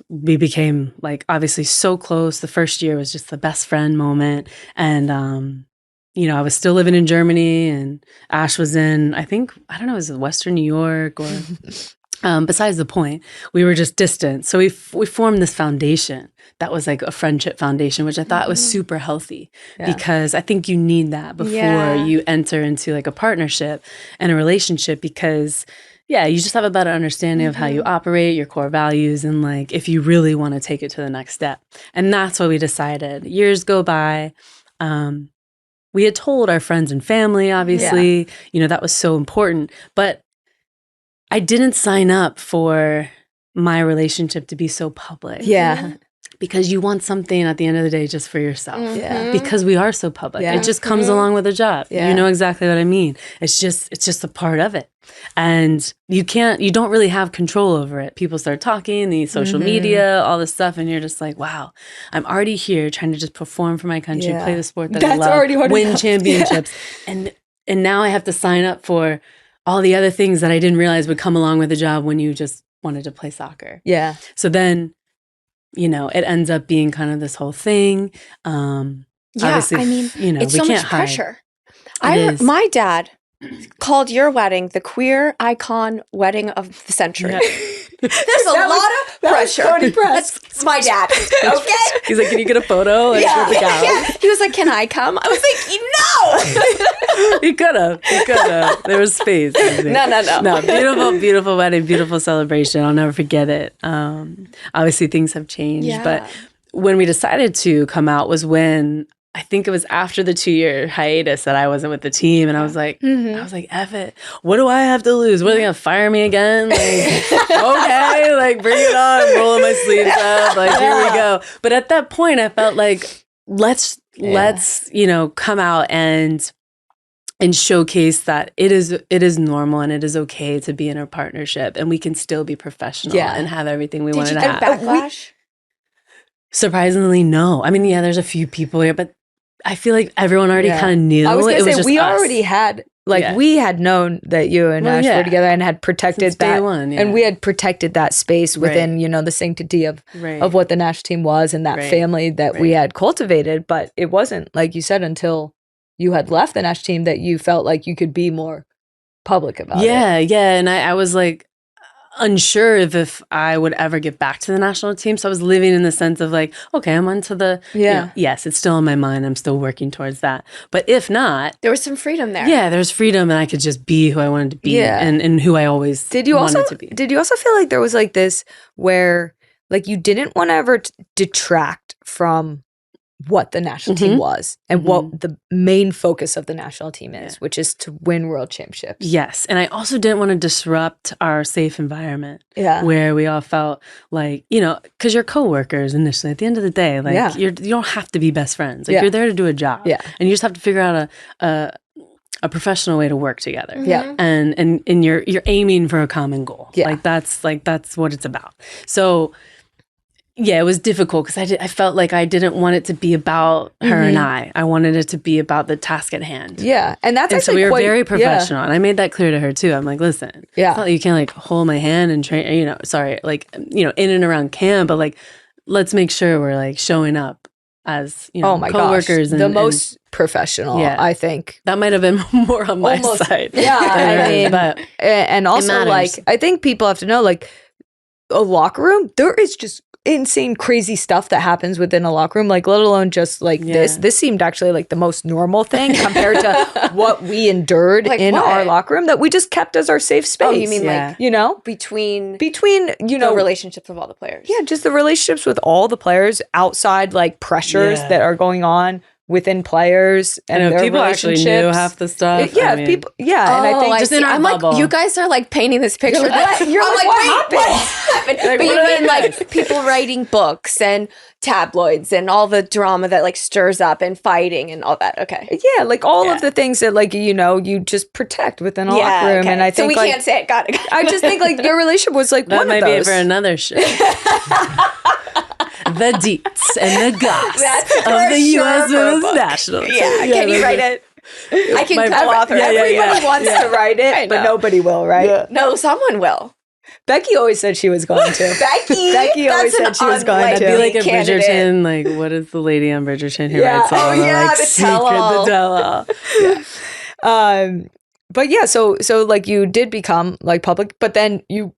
we became like obviously so close. The first year was just the best friend moment, and I was still living in Germany, and Ash was in, I don't know, it was Western New York or. Besides the point, we were just distant. So we formed this foundation that was like a friendship foundation, which I thought was super healthy because I think you need that before you enter into like a partnership and a relationship because, you just have a better understanding of how you operate, your core values, and like if you really want to take it to the next step. And that's what we decided. Years go by. We had told our friends and family, obviously, that was so important. But I didn't sign up for my relationship to be so public. Yeah. Because you want something at the end of the day just for yourself. Yeah. Because we are so public. Yeah. It just comes along with a job. Yeah. You know exactly what I mean. It's just a part of it. And you don't really have control over it. People start talking, the social media, all this stuff, and you're just like, wow, I'm already here trying to just perform for my country, play the sport that I love, win championships. Yeah. And now I have to sign up for all the other things that I didn't realize would come along with the job when you just wanted to play soccer. Yeah. So then, it ends up being kind of this whole thing. Obviously, I mean, it's we so can't much pressure. My dad called your wedding the queer icon wedding of the century. Yeah. There's a lot of pressure. That's my dad. Okay. He's like, can you get a photo? With the gown? Yeah. He was like, can I come? I was like, no. He could have. There was space. No, beautiful wedding, beautiful celebration. I'll never forget it. Obviously, things have changed. But when we decided to come out was when I think it was after the 2-year hiatus that I wasn't with the team. And I was like, F it. What do I have to lose? What, are they going to fire me again? Like, okay, like bring it on. I'm rolling my sleeves up. Like, here we go. But at that point, I felt like, let's come out and showcase that it is normal and it is okay to be in a partnership and we can still be professional and have everything we wanted to have. Did you get backlash? Surprisingly, no. I mean, there's a few people here, but I feel like everyone already kind of knew. I was going to say, we us. already had, we had known that you and Ash were together and had protected that. Day one, and we had protected that space within, the sanctity of what the national team was and that family that we had cultivated. But it wasn't, like you said, until you had left the national team that you felt like you could be more public about it. Yeah. And I was like, unsure if I would ever get back to the national team. So I was living in the sense of like, okay, I'm onto the, yes, it's still in my mind. I'm still working towards that. But if not. There was some freedom there. Yeah, there's freedom and I could just be who I wanted to be and who I always wanted to be. Did you also feel like there was like this where like you didn't want to ever detract from what the national team was and what the main focus of the national team is, which is to win world championships. Yes. And I also didn't want to disrupt our safe environment where we all felt like, because you're coworkers initially. At the end of the day, like you don't have to be best friends. Like you're there to do a job. Yeah. And you just have to figure out a professional way to work together. Yeah. And you're aiming for a common goal. Yeah. That's what it's about. So yeah, it was difficult because I felt like I didn't want it to be about her and I. I wanted it to be about the task at hand. Yeah, and that's so we were very professional, and I made that clear to her too. I'm like, listen, it's not like you can't like hold my hand and train. In and around camp, but like, let's make sure we're like showing up as coworkers. The most professional, I think. That might have been more on my side. Yeah, I mean, but and also like I think people have to know like a locker room. There is just insane crazy stuff that happens within a locker room, like let alone just like this seemed actually like the most normal thing compared to what we endured in our locker room that we just kept as our safe space. Oh, you mean like between the relationships of all the players? Yeah, just the relationships with all the players, outside like pressures that are going on within players and their people actually knew half the stuff. Yeah, people. Yeah, and I think just in our bubble. Like, you guys are like painting this picture. You're like, what happened? Like, but you mean like people writing books and tabloids and all the drama that like stirs up and fighting and all that. Okay. Yeah, like all of the things that like you just protect within a locker room. Okay. And I think so we can't say it. Got it. I just think like your relationship was like that one might of those. be for another show. The deets and the goss of the U.S. Women's National. Yeah, can you write it? I can co-author it. Everyone wants to write it, but nobody will, right? Yeah. No, someone will. Becky always said she was going to. Becky always said she was going to. It'd be like a Bridgerton, like what is the lady on Bridgerton who writes all the tell-all. But yeah, so like you did become like public, but then you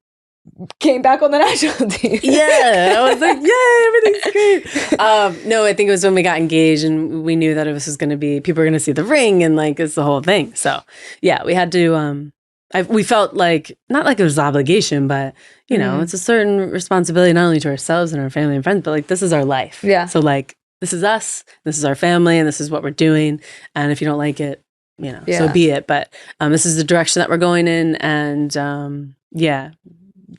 came back on the national team. Yeah, I was like, yay, everything's great. No, I think it was when we got engaged and we knew that it was going to be, people were going to see the ring and like it's the whole thing. So yeah, we had to, we felt like, not like it was an obligation, but you know, it's a certain responsibility, not only to ourselves and our family and friends, but like this is our life. Yeah. So like, this is us, this is our family, and this is what we're doing. And if you don't like it, you know, so be it. But this is the direction that we're going in. And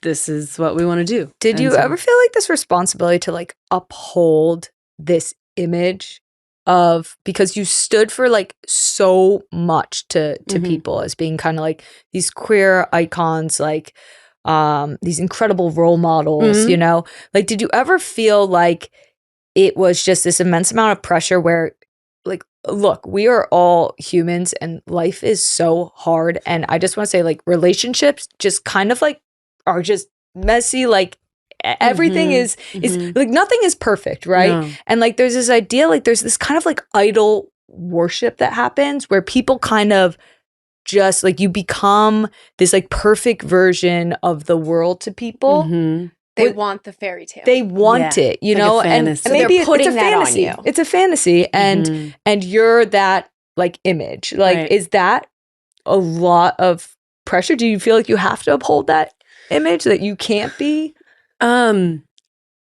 this is what we want to do. Did you ever feel like this responsibility to like uphold this image of, because you stood for like so much to people as being kind of like these queer icons, like these incredible role models, you know? Like, did you ever feel like it was just this immense amount of pressure where like, look, we are all humans and life is so hard. And I just want to say like relationships just kind of like are just messy, like everything is like nothing is perfect, right? No. And like there's this idea, like there's this kind of like idol worship that happens where people kind of just like you become this like perfect version of the world to people. They want the fairy tale. They want it, you know, and so maybe they're putting it's a that fantasy. on you. It's a fantasy, and you're that like image. Like, is that a lot of pressure? Do you feel like you have to uphold that image, that you can't be?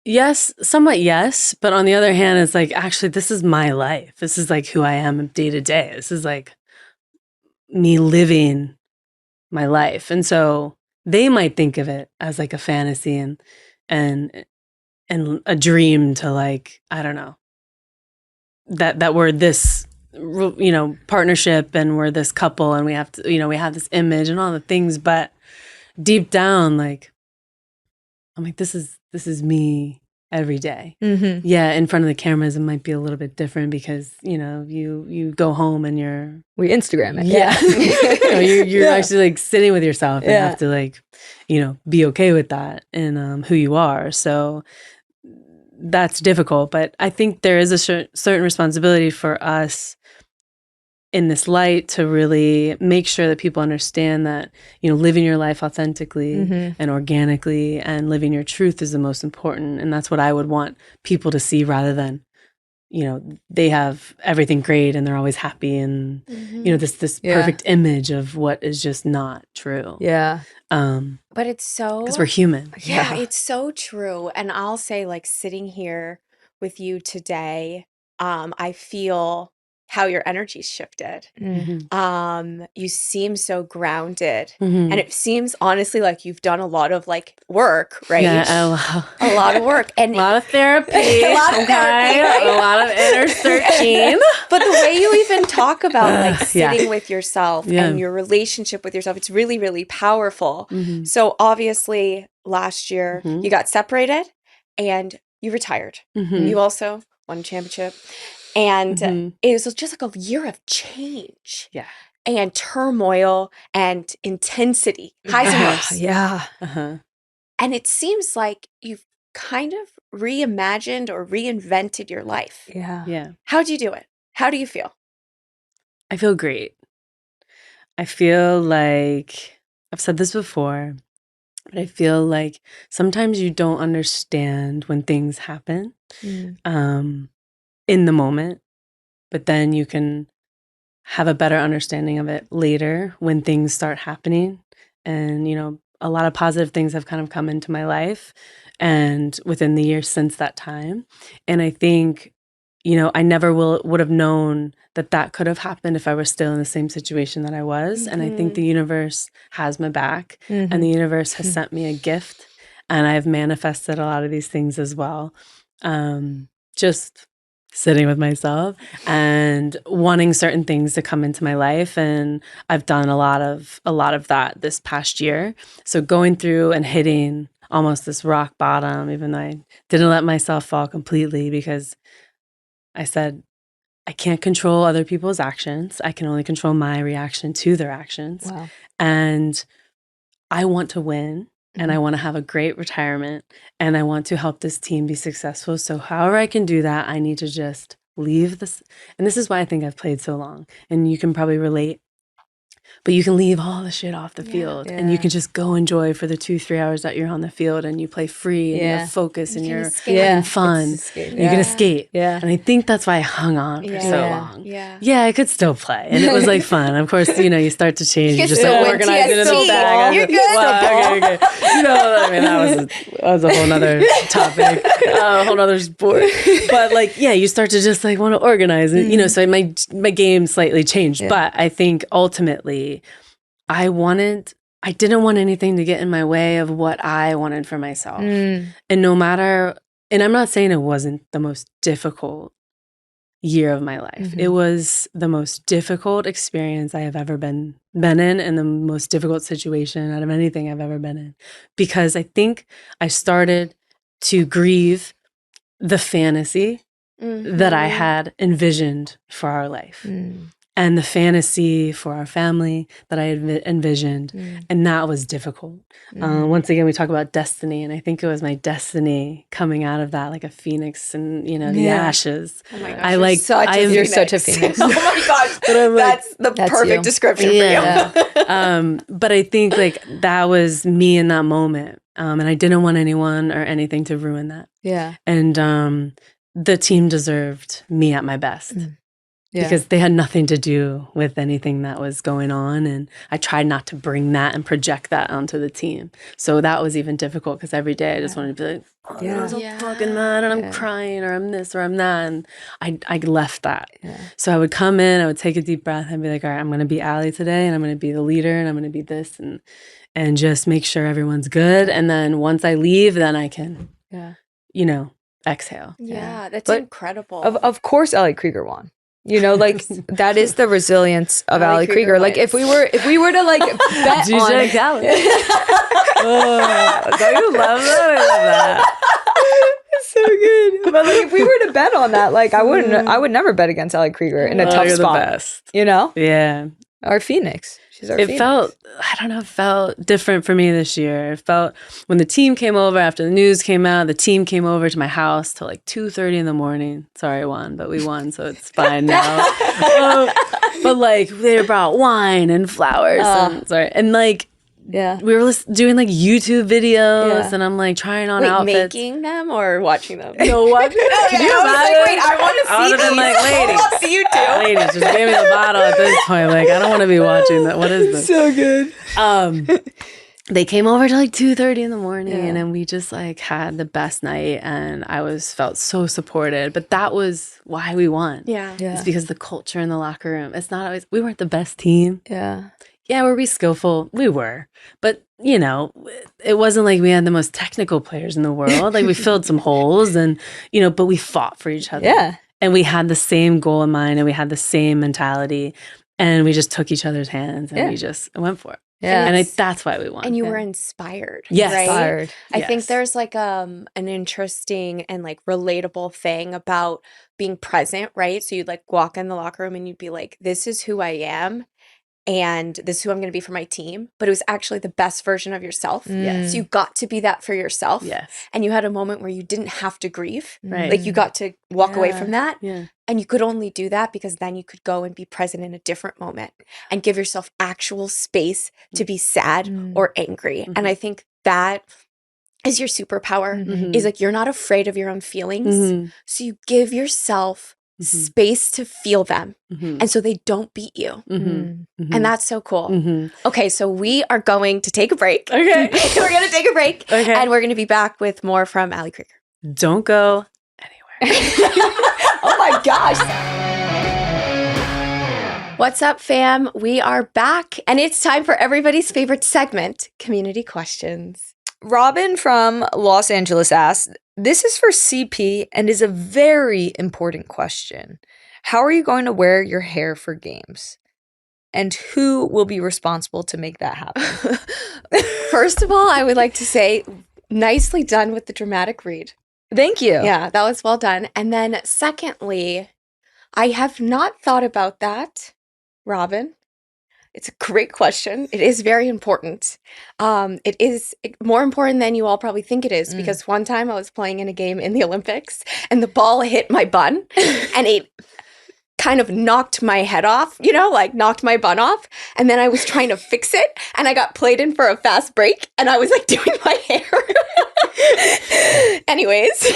Yes, somewhat yes, but on the other hand, it's like actually this is my life. This is like who I am day to day. This is like me living my life, and so they might think of it as like a fantasy and a dream to like, I don't know, that we're this, you know, partnership and we're this couple and we have to, you know, we have this image and all the things, but deep down, like, I'm like, this is me every day. Yeah, in front of the cameras, it might be a little bit different because, you know, you go home and we Instagram it. Yeah. You know, you're actually like sitting with yourself and have to like, you know, be okay with that and who you are. So that's difficult. But I think there is a certain responsibility for us in this light to really make sure that people understand that, you know, living your life authentically and organically and living your truth is the most important. And that's what I would want people to see rather than, you know, they have everything great and they're always happy and, you know, this perfect image of what is just not true. Yeah. But it's so... because we're human. Yeah, it's so true. And I'll say like sitting here with you today, I feel how your energy's shifted. You seem so grounded. And it seems honestly like you've done a lot of like work, right? Yeah, a lot of work. And a lot of therapy. A lot of therapy, right? A lot of inner searching. But the way you even talk about like sitting with yourself and your relationship with yourself, it's really, really powerful. So obviously last year you got separated and you retired. You also won a championship. And it was just like a year of change. Yeah. And turmoil and intensity. Highs and lows. Yeah. And it seems like you've kind of reimagined or reinvented your life. Yeah. How'd you do it? How do you feel? I feel great. I feel like, I've said this before, but I feel like sometimes you don't understand when things happen. In the moment, but then you can have a better understanding of it later when things start happening. And, you know, a lot of positive things have kind of come into my life and within the years since that time. And I think I never would have known that could have happened if I were still in the same situation that I was. And I think the universe has my back, and the universe has sent me a gift, and I've manifested a lot of these things as well. Just sitting with myself and wanting certain things to come into my life. And I've done a lot of that this past year. So going through and hitting almost this rock bottom, even though I didn't let myself fall completely, because I said, I can't control other people's actions. I can only control my reaction to their actions. Wow. And I want to win. And I want to have a great retirement, and I want to help this team be successful. So however I can do that, I need to just leave this. And this is why I think I've played so long, and you can probably relate. But you can leave all the shit off the field, and you can just go enjoy for the 2-3 hours that you're on the field, and you play free, and you're focused, and you're having fun. You can escape. Yeah. And I think that's why I hung on for so long. Yeah, I could still play, and it was like fun. Of course, you start to change. You're just like organizing it in the bag. You're good. Okay. That was a whole nother topic, a whole nother sport. But you start to just want to organize, and so my game slightly changed. But I think ultimately, I didn't want anything to get in my way of what I wanted for myself. And and I'm not saying it wasn't the most difficult year of my life. It was the most difficult experience I have ever been in, and the most difficult situation out of anything I've ever been in. Because I think I started to grieve the fantasy that I had envisioned for our life. And the fantasy for our family that I had envisioned. And that was difficult. Once again, we talk about destiny. And I think it was my destiny coming out of that like a phoenix and, the ashes. Oh my gosh, you're such a phoenix. Oh my gosh. That's the perfect description for you. But I think that was me in that moment. And I didn't want anyone or anything to ruin that. Yeah. And the team deserved me at my best. Because they had nothing to do with anything that was going on. And I tried not to bring that and project that onto the team. So that was even difficult, because every day I just wanted to be like, I'm so fucking mad, and I'm crying, or I'm this, or I'm that. And I left that. So I would come in, I would take a deep breath, and be like, all right, I'm going to be Ali today, and I'm going to be the leader, and I'm going to be this, and just make sure everyone's good. And then once I leave, then I can, exhale. Yeah, that's incredible. Of course, Ali Krieger won. That is the resilience of Ali Krieger. If we were to bet on Khaled. Don't you love that? I love that. So good. But if we were to bet on that, I would never bet against Ali Krieger in a tough spot. The best. Yeah. Our Phoenix. She's our Phoenix. It felt different for me this year. It felt, when the team came over, after the news came out, the team came over to my house till 2:30 in the morning. Sorry, I won, but we won, so it's fine now. But they brought wine and flowers. We were doing YouTube videos, and I'm trying on outfits. Making them or watching them? No, watching them. Can you imagine? Wait, I want to see. I would have been ladies, I'll see you too. Ladies, just give me the bottle at this point. I don't want to be watching that. What is this? So good. They came over to 2:30 in the morning, and we just had the best night, and I felt so supported. But that was why we won. Yeah. It's because the culture in the locker room. It's not always, we weren't the best team. Yeah, were we skillful? We were. But, it wasn't like we had the most technical players in the world. We filled some holes, and, but we fought for each other. Yeah. And we had the same goal in mind, and we had the same mentality, and we just took each other's hands, and we just went for it. Yeah. And that's why we won. And you were inspired. Yes. Right? Inspired. I think there's an interesting and relatable thing about being present, right? So you'd walk in the locker room and you'd be like, this is who I am, and this is who I'm going to be for my team. But it was actually the best version of yourself. Yes. So you got to be that for yourself. Yes. And you had a moment where you didn't have to grieve. Right. You got to walk away from that. Yeah. And you could only do that because then you could go and be present in a different moment and give yourself actual space to be sad or angry. And I think that is your superpower, is you're not afraid of your own feelings. So you give yourself space to feel them. And so they don't beat you. And that's so cool. Okay, so we are going to take a break. Okay. We're going to take a break. Okay. And we're going to be back with more from Ali Krieger. Don't go anywhere. Oh my gosh. What's up, fam? We are back, and it's time for everybody's favorite segment, Community Questions. Robin from Los Angeles asked, this is for CP and is a very important question. How are you going to wear your hair for games? And who will be responsible to make that happen? First of all, I would like to say, nicely done with the dramatic read. Thank you. Yeah, that was well done. And then secondly, I have not thought about that, Robin. It's a great question. It is very important. It is more important than you all probably think it is, because one time I was playing in a game in the Olympics and the ball hit my bun and it kind of knocked my head off, like knocked my bun off. And then I was trying to fix it and I got played in for a fast break and I was like doing my hair. Anyways.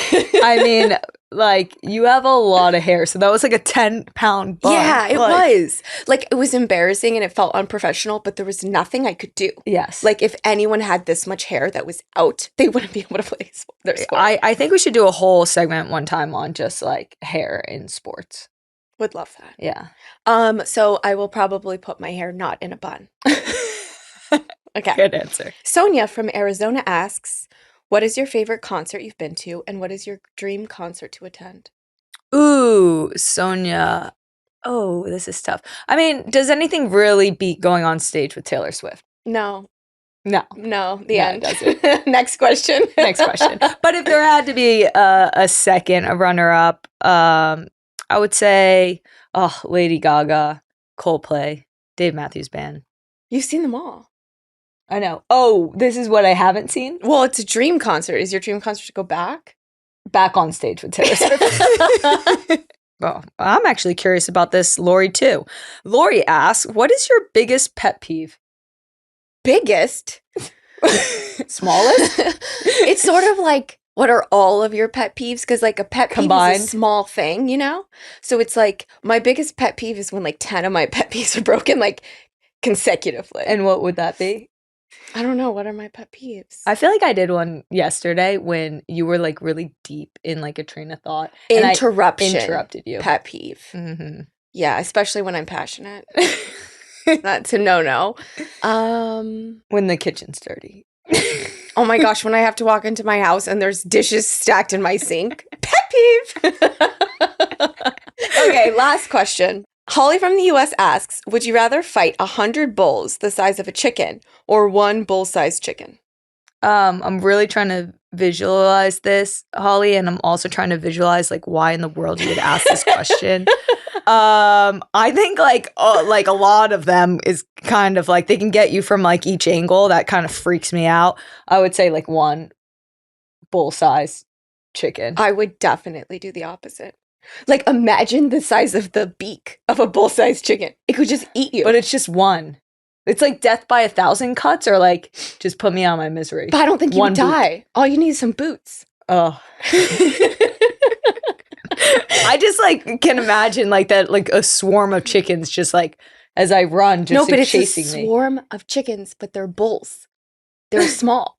I mean, like, you have a lot of hair, so that was like a 10-pound bun. Yeah, it was. Like, it was embarrassing and it felt unprofessional, but there was nothing I could do. Yes. Like, if anyone had this much hair that was out, they wouldn't be able to play their sport. I think we should do a whole segment one time on just, like, hair in sports. Would love that. Yeah. So I will probably put my hair not in a bun. Okay. Good answer. Sonia from Arizona asks, what is your favorite concert you've been to, and what is your dream concert to attend? Ooh, Sonia. Oh, this is tough. I mean, does anything really beat going on stage with Taylor Swift? No. The End. It doesn't. Next question. Next question. But if there had to be a runner-up, I would say, Lady Gaga, Coldplay, Dave Matthews Band. You've seen them all. I know. Oh, this is what I haven't seen? Well, it's a dream concert. Is your dream concert to go back? Back on stage with Taylor Swift. Well, I'm actually curious about this, Lori, too. Lori asks, what is your biggest pet peeve? Biggest? Smallest? It's sort of like, what are all of your pet peeves? Because like a pet peeve is a small thing, So it's like, my biggest pet peeve is when like 10 of my pet peeves are broken, like consecutively. And what would that be? I don't know. What are my pet peeves? I feel like I did one yesterday when you were like really deep in like a train of thought. Interruption. And I interrupted you. Pet peeve. Mm-hmm. Yeah, especially when I'm passionate. That's a no-no. When the kitchen's dirty. Oh my gosh, when I have to walk into my house and there's dishes stacked in my sink. Pet peeve. Okay, last question. Holly from the US asks, would you rather fight 100 bulls the size of a chicken or one bull-sized chicken? I'm really trying to visualize this, Holly, and I'm also trying to visualize like why in the world you would ask this question. I think like a lot of them is kind of like they can get you from like each angle. That kind of freaks me out. I would say like one bull-sized chicken. I would definitely do the opposite. Like, imagine the size of the beak of a bull-sized chicken. It could just eat you. But it's just one. It's like death by 1,000 cuts, or like just put me out of my misery. But I don't think you would die. All you need is some boots. Oh. I just like can imagine like that, like a swarm of chickens just like as I run, just but it's chasing a swarm of chickens, but they're bulls. They're small.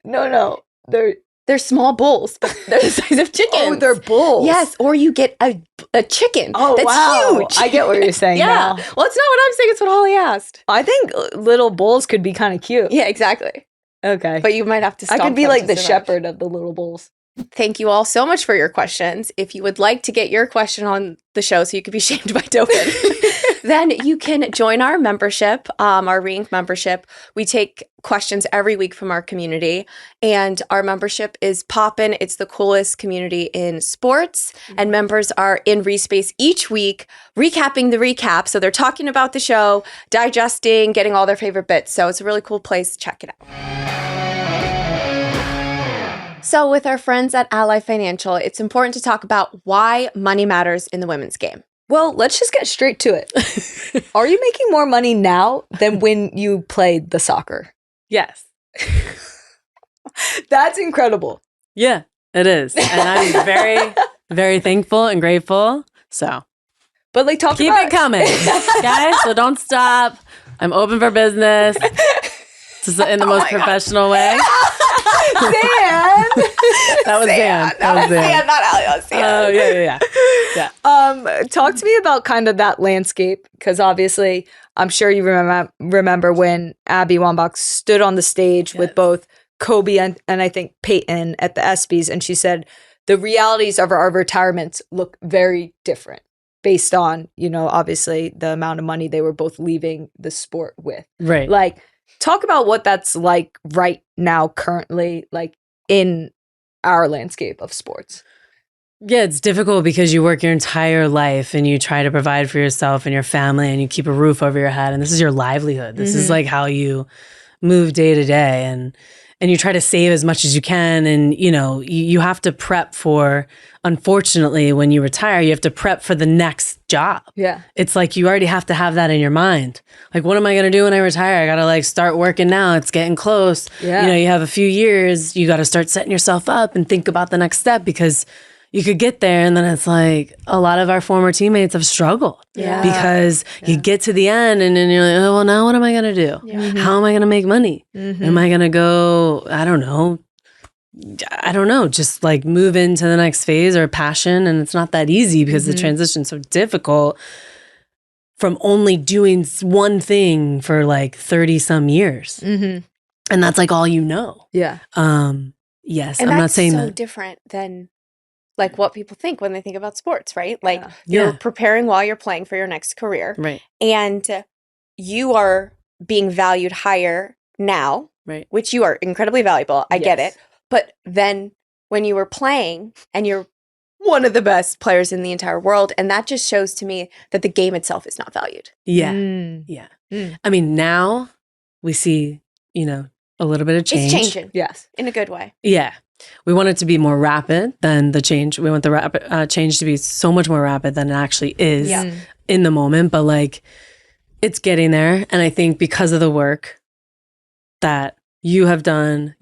No, they're small bulls, but they're the size of chickens. Oh, they're bulls. Yes, or you get a chicken. Oh, that's wow. huge. I get what you're saying. Yeah. Now. Well, it's not what I'm saying. It's what Holly asked. I think little bulls could be kind of cute. Yeah, exactly. Okay. But you might have to stop. I could be like the shepherd of the little bulls. Thank you all so much for your questions. If you would like to get your question on the show so you could be shamed by Tobin, then you can join our membership, our Ring membership. We take questions every week from our community, and our membership is poppin'. It's the coolest community in sports, and members are in Respace each week, recapping the recap. So they're talking about the show, digesting, getting all their favorite bits. So it's a really cool place. Check it out. So with our friends at Ally Financial, it's important to talk about why money matters in the women's game. Well, let's just get straight to it. Are you making more money now than when you played the soccer? Yes. That's incredible. Yeah, it is. And I'm very, very thankful and grateful. So, but like keep it coming, guys. So don't stop. I'm open for business. Just in the most professional way. Sam! That was Dan. That was Dan. Not Ali. That was Sam. Oh, yeah. Talk to me about kind of that landscape, because obviously I'm sure you remember when Abby Wambach stood on the stage with both Kobe and I think Peyton at the ESPYs, and she said the realities of our retirements look very different based on, obviously the amount of money they were both leaving the sport with. Right. Like, talk about what that's like right now, currently, like in our landscape of sports. Yeah, it's difficult because you work your entire life and you try to provide for yourself and your family and you keep a roof over your head and this is your livelihood. This is like how you move day to day and you try to save as much as you can. And, you have to prep for, unfortunately, when you retire, you have to prep for the next job. Yeah. It's like you already have to have that in your mind. Like, what am I going to do when I retire? I got to start working now. It's getting close. Yeah. You have a few years. You got to start setting yourself up and think about the next step because you could get there and then it's like a lot of our former teammates have struggled because you get to the end and then you're like, oh, well, now what am I going to do? Yeah. How am I going to make money? Am I going to go, I don't know, just move into the next phase or passion. And it's not that easy because the transition's so difficult from only doing one thing for 30 some years. And that's all you know. Yeah. Yes. And I'm not saying so that. different than what people think when they think about sports, right? You're preparing while you're playing for your next career. Right. And you are being valued higher now, right? Which you are incredibly valuable. I get it. But then when you were playing and you're one of the best players in the entire world, and that just shows to me that the game itself is not valued. Yeah. Yeah. I mean, now we see, a little bit of change. It's changing. Yes. In a good way. Yeah. We want it to be more rapid than the change. We want the rapid change to be so much more rapid than it actually is in the moment. But it's getting there. And I think because of the work that you have done,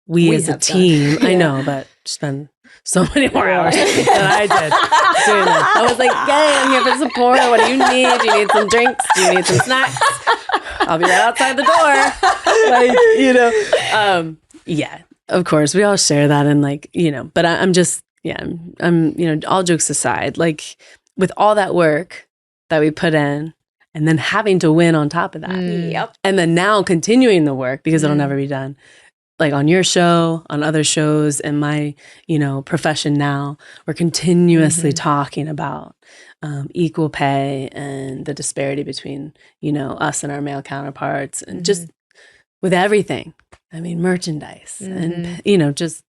we as a team, I know, but spend so many more hours than I did doing that. I was like, yay, I'm here for support. What do you need? Do you need some drinks? Do you need some snacks? I'll be right outside the door. Yeah. Of course, we all share that and but I'm just, I'm all jokes aside, with all that work that we put in and then having to win on top of that. And then now continuing the work because it'll never be done. On your show, on other shows, in my, profession now, we're continuously talking about equal pay and the disparity between, us and our male counterparts and just with everything. I mean, merchandise and, just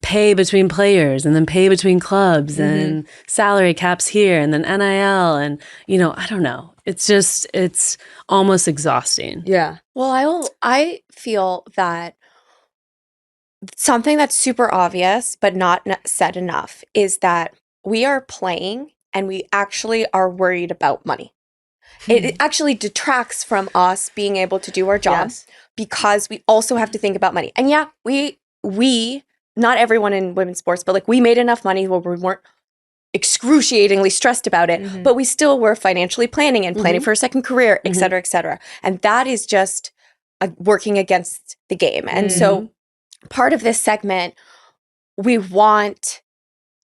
pay between players and then pay between clubs and salary caps here and then NIL and, I don't know. It's almost exhausting. Yeah. Well, I feel that something that's super obvious but not said enough is that we are playing and we actually are worried about money. It actually detracts from us being able to do our job because we also have to think about money. And we not everyone in women's sports, but we made enough money where we weren't excruciatingly stressed about it, but we still were financially planning and planning for a second career, et cetera, et cetera. And that is just working against the game. And so part of this segment, we want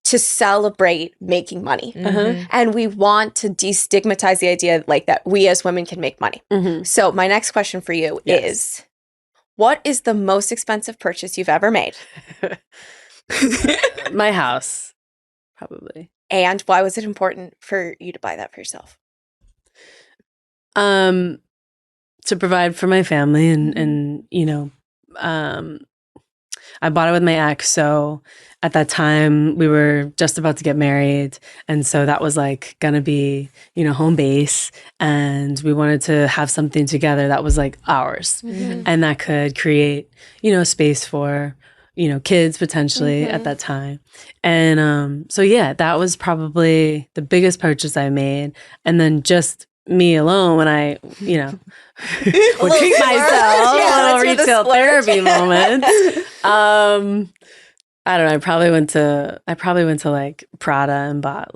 to celebrate making money. And we want to destigmatize the idea that we as women can make money. So my next question for you is, what is the most expensive purchase you've ever made? My house, probably. And why was it important for you to buy that for yourself? To provide for my family and I bought it with my ex. So at that time we were just about to get married. And so that was gonna be, home base. And we wanted to have something together that was ours. And that could create, space for, kids potentially at that time. And so that was probably the biggest purchase I made. And then just me alone when I, would treat myself, a little retail therapy moment. I don't know. I probably went to Prada and bought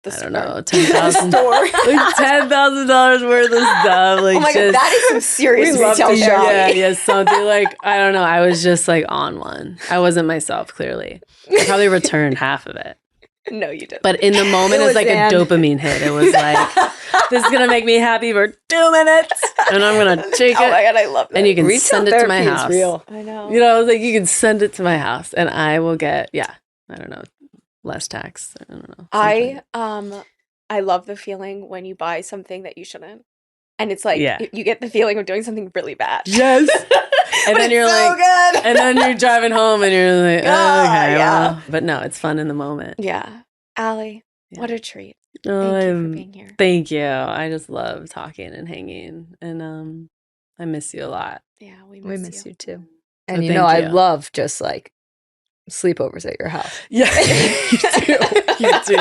I don't know, like $10,000 worth of stuff. Like, oh my God, that is some serious retail shopping. Yeah, something like, I don't know. I was just like on one. I wasn't myself, clearly. I probably returned half of it. No, you didn't. But in the moment, it's like a dopamine hit. It was like, this is going to make me happy for 2 minutes. And I'm going to take it. Oh my God, I love that. And you can send it to my house. Real. I know. You know, I was like, you can send it to my house and I will get, I don't know, less tax. I don't know. I love the feeling when you buy something that you shouldn't. And it's like, you get the feeling of doing something really bad. Yes. And then you're like, good. And then you're driving home and you're like, oh, okay. Yeah. Well. But no, it's fun in the moment. Yeah. Ali, what a treat. Oh, thank you for being here. Thank you. I just love talking and hanging. And I miss you a lot. Yeah, we miss you too. So and I love just like sleepovers at your house. Yeah, you do.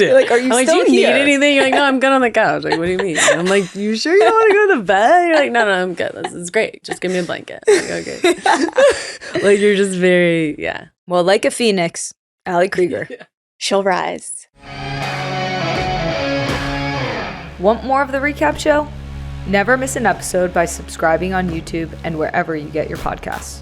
You're like, are you I'm still like, do you here? need anything? You're like, no, I'm good on the couch. Like, what do you mean? And I'm like, you sure you don't want to go to bed? You're like, no, I'm good. This is great. Just give me a blanket. I'm like, okay. Like, you're just very, Well, like a phoenix, Ali Krieger. She'll rise. Want more of the recap show? Never miss an episode by subscribing on YouTube and wherever you get your podcasts.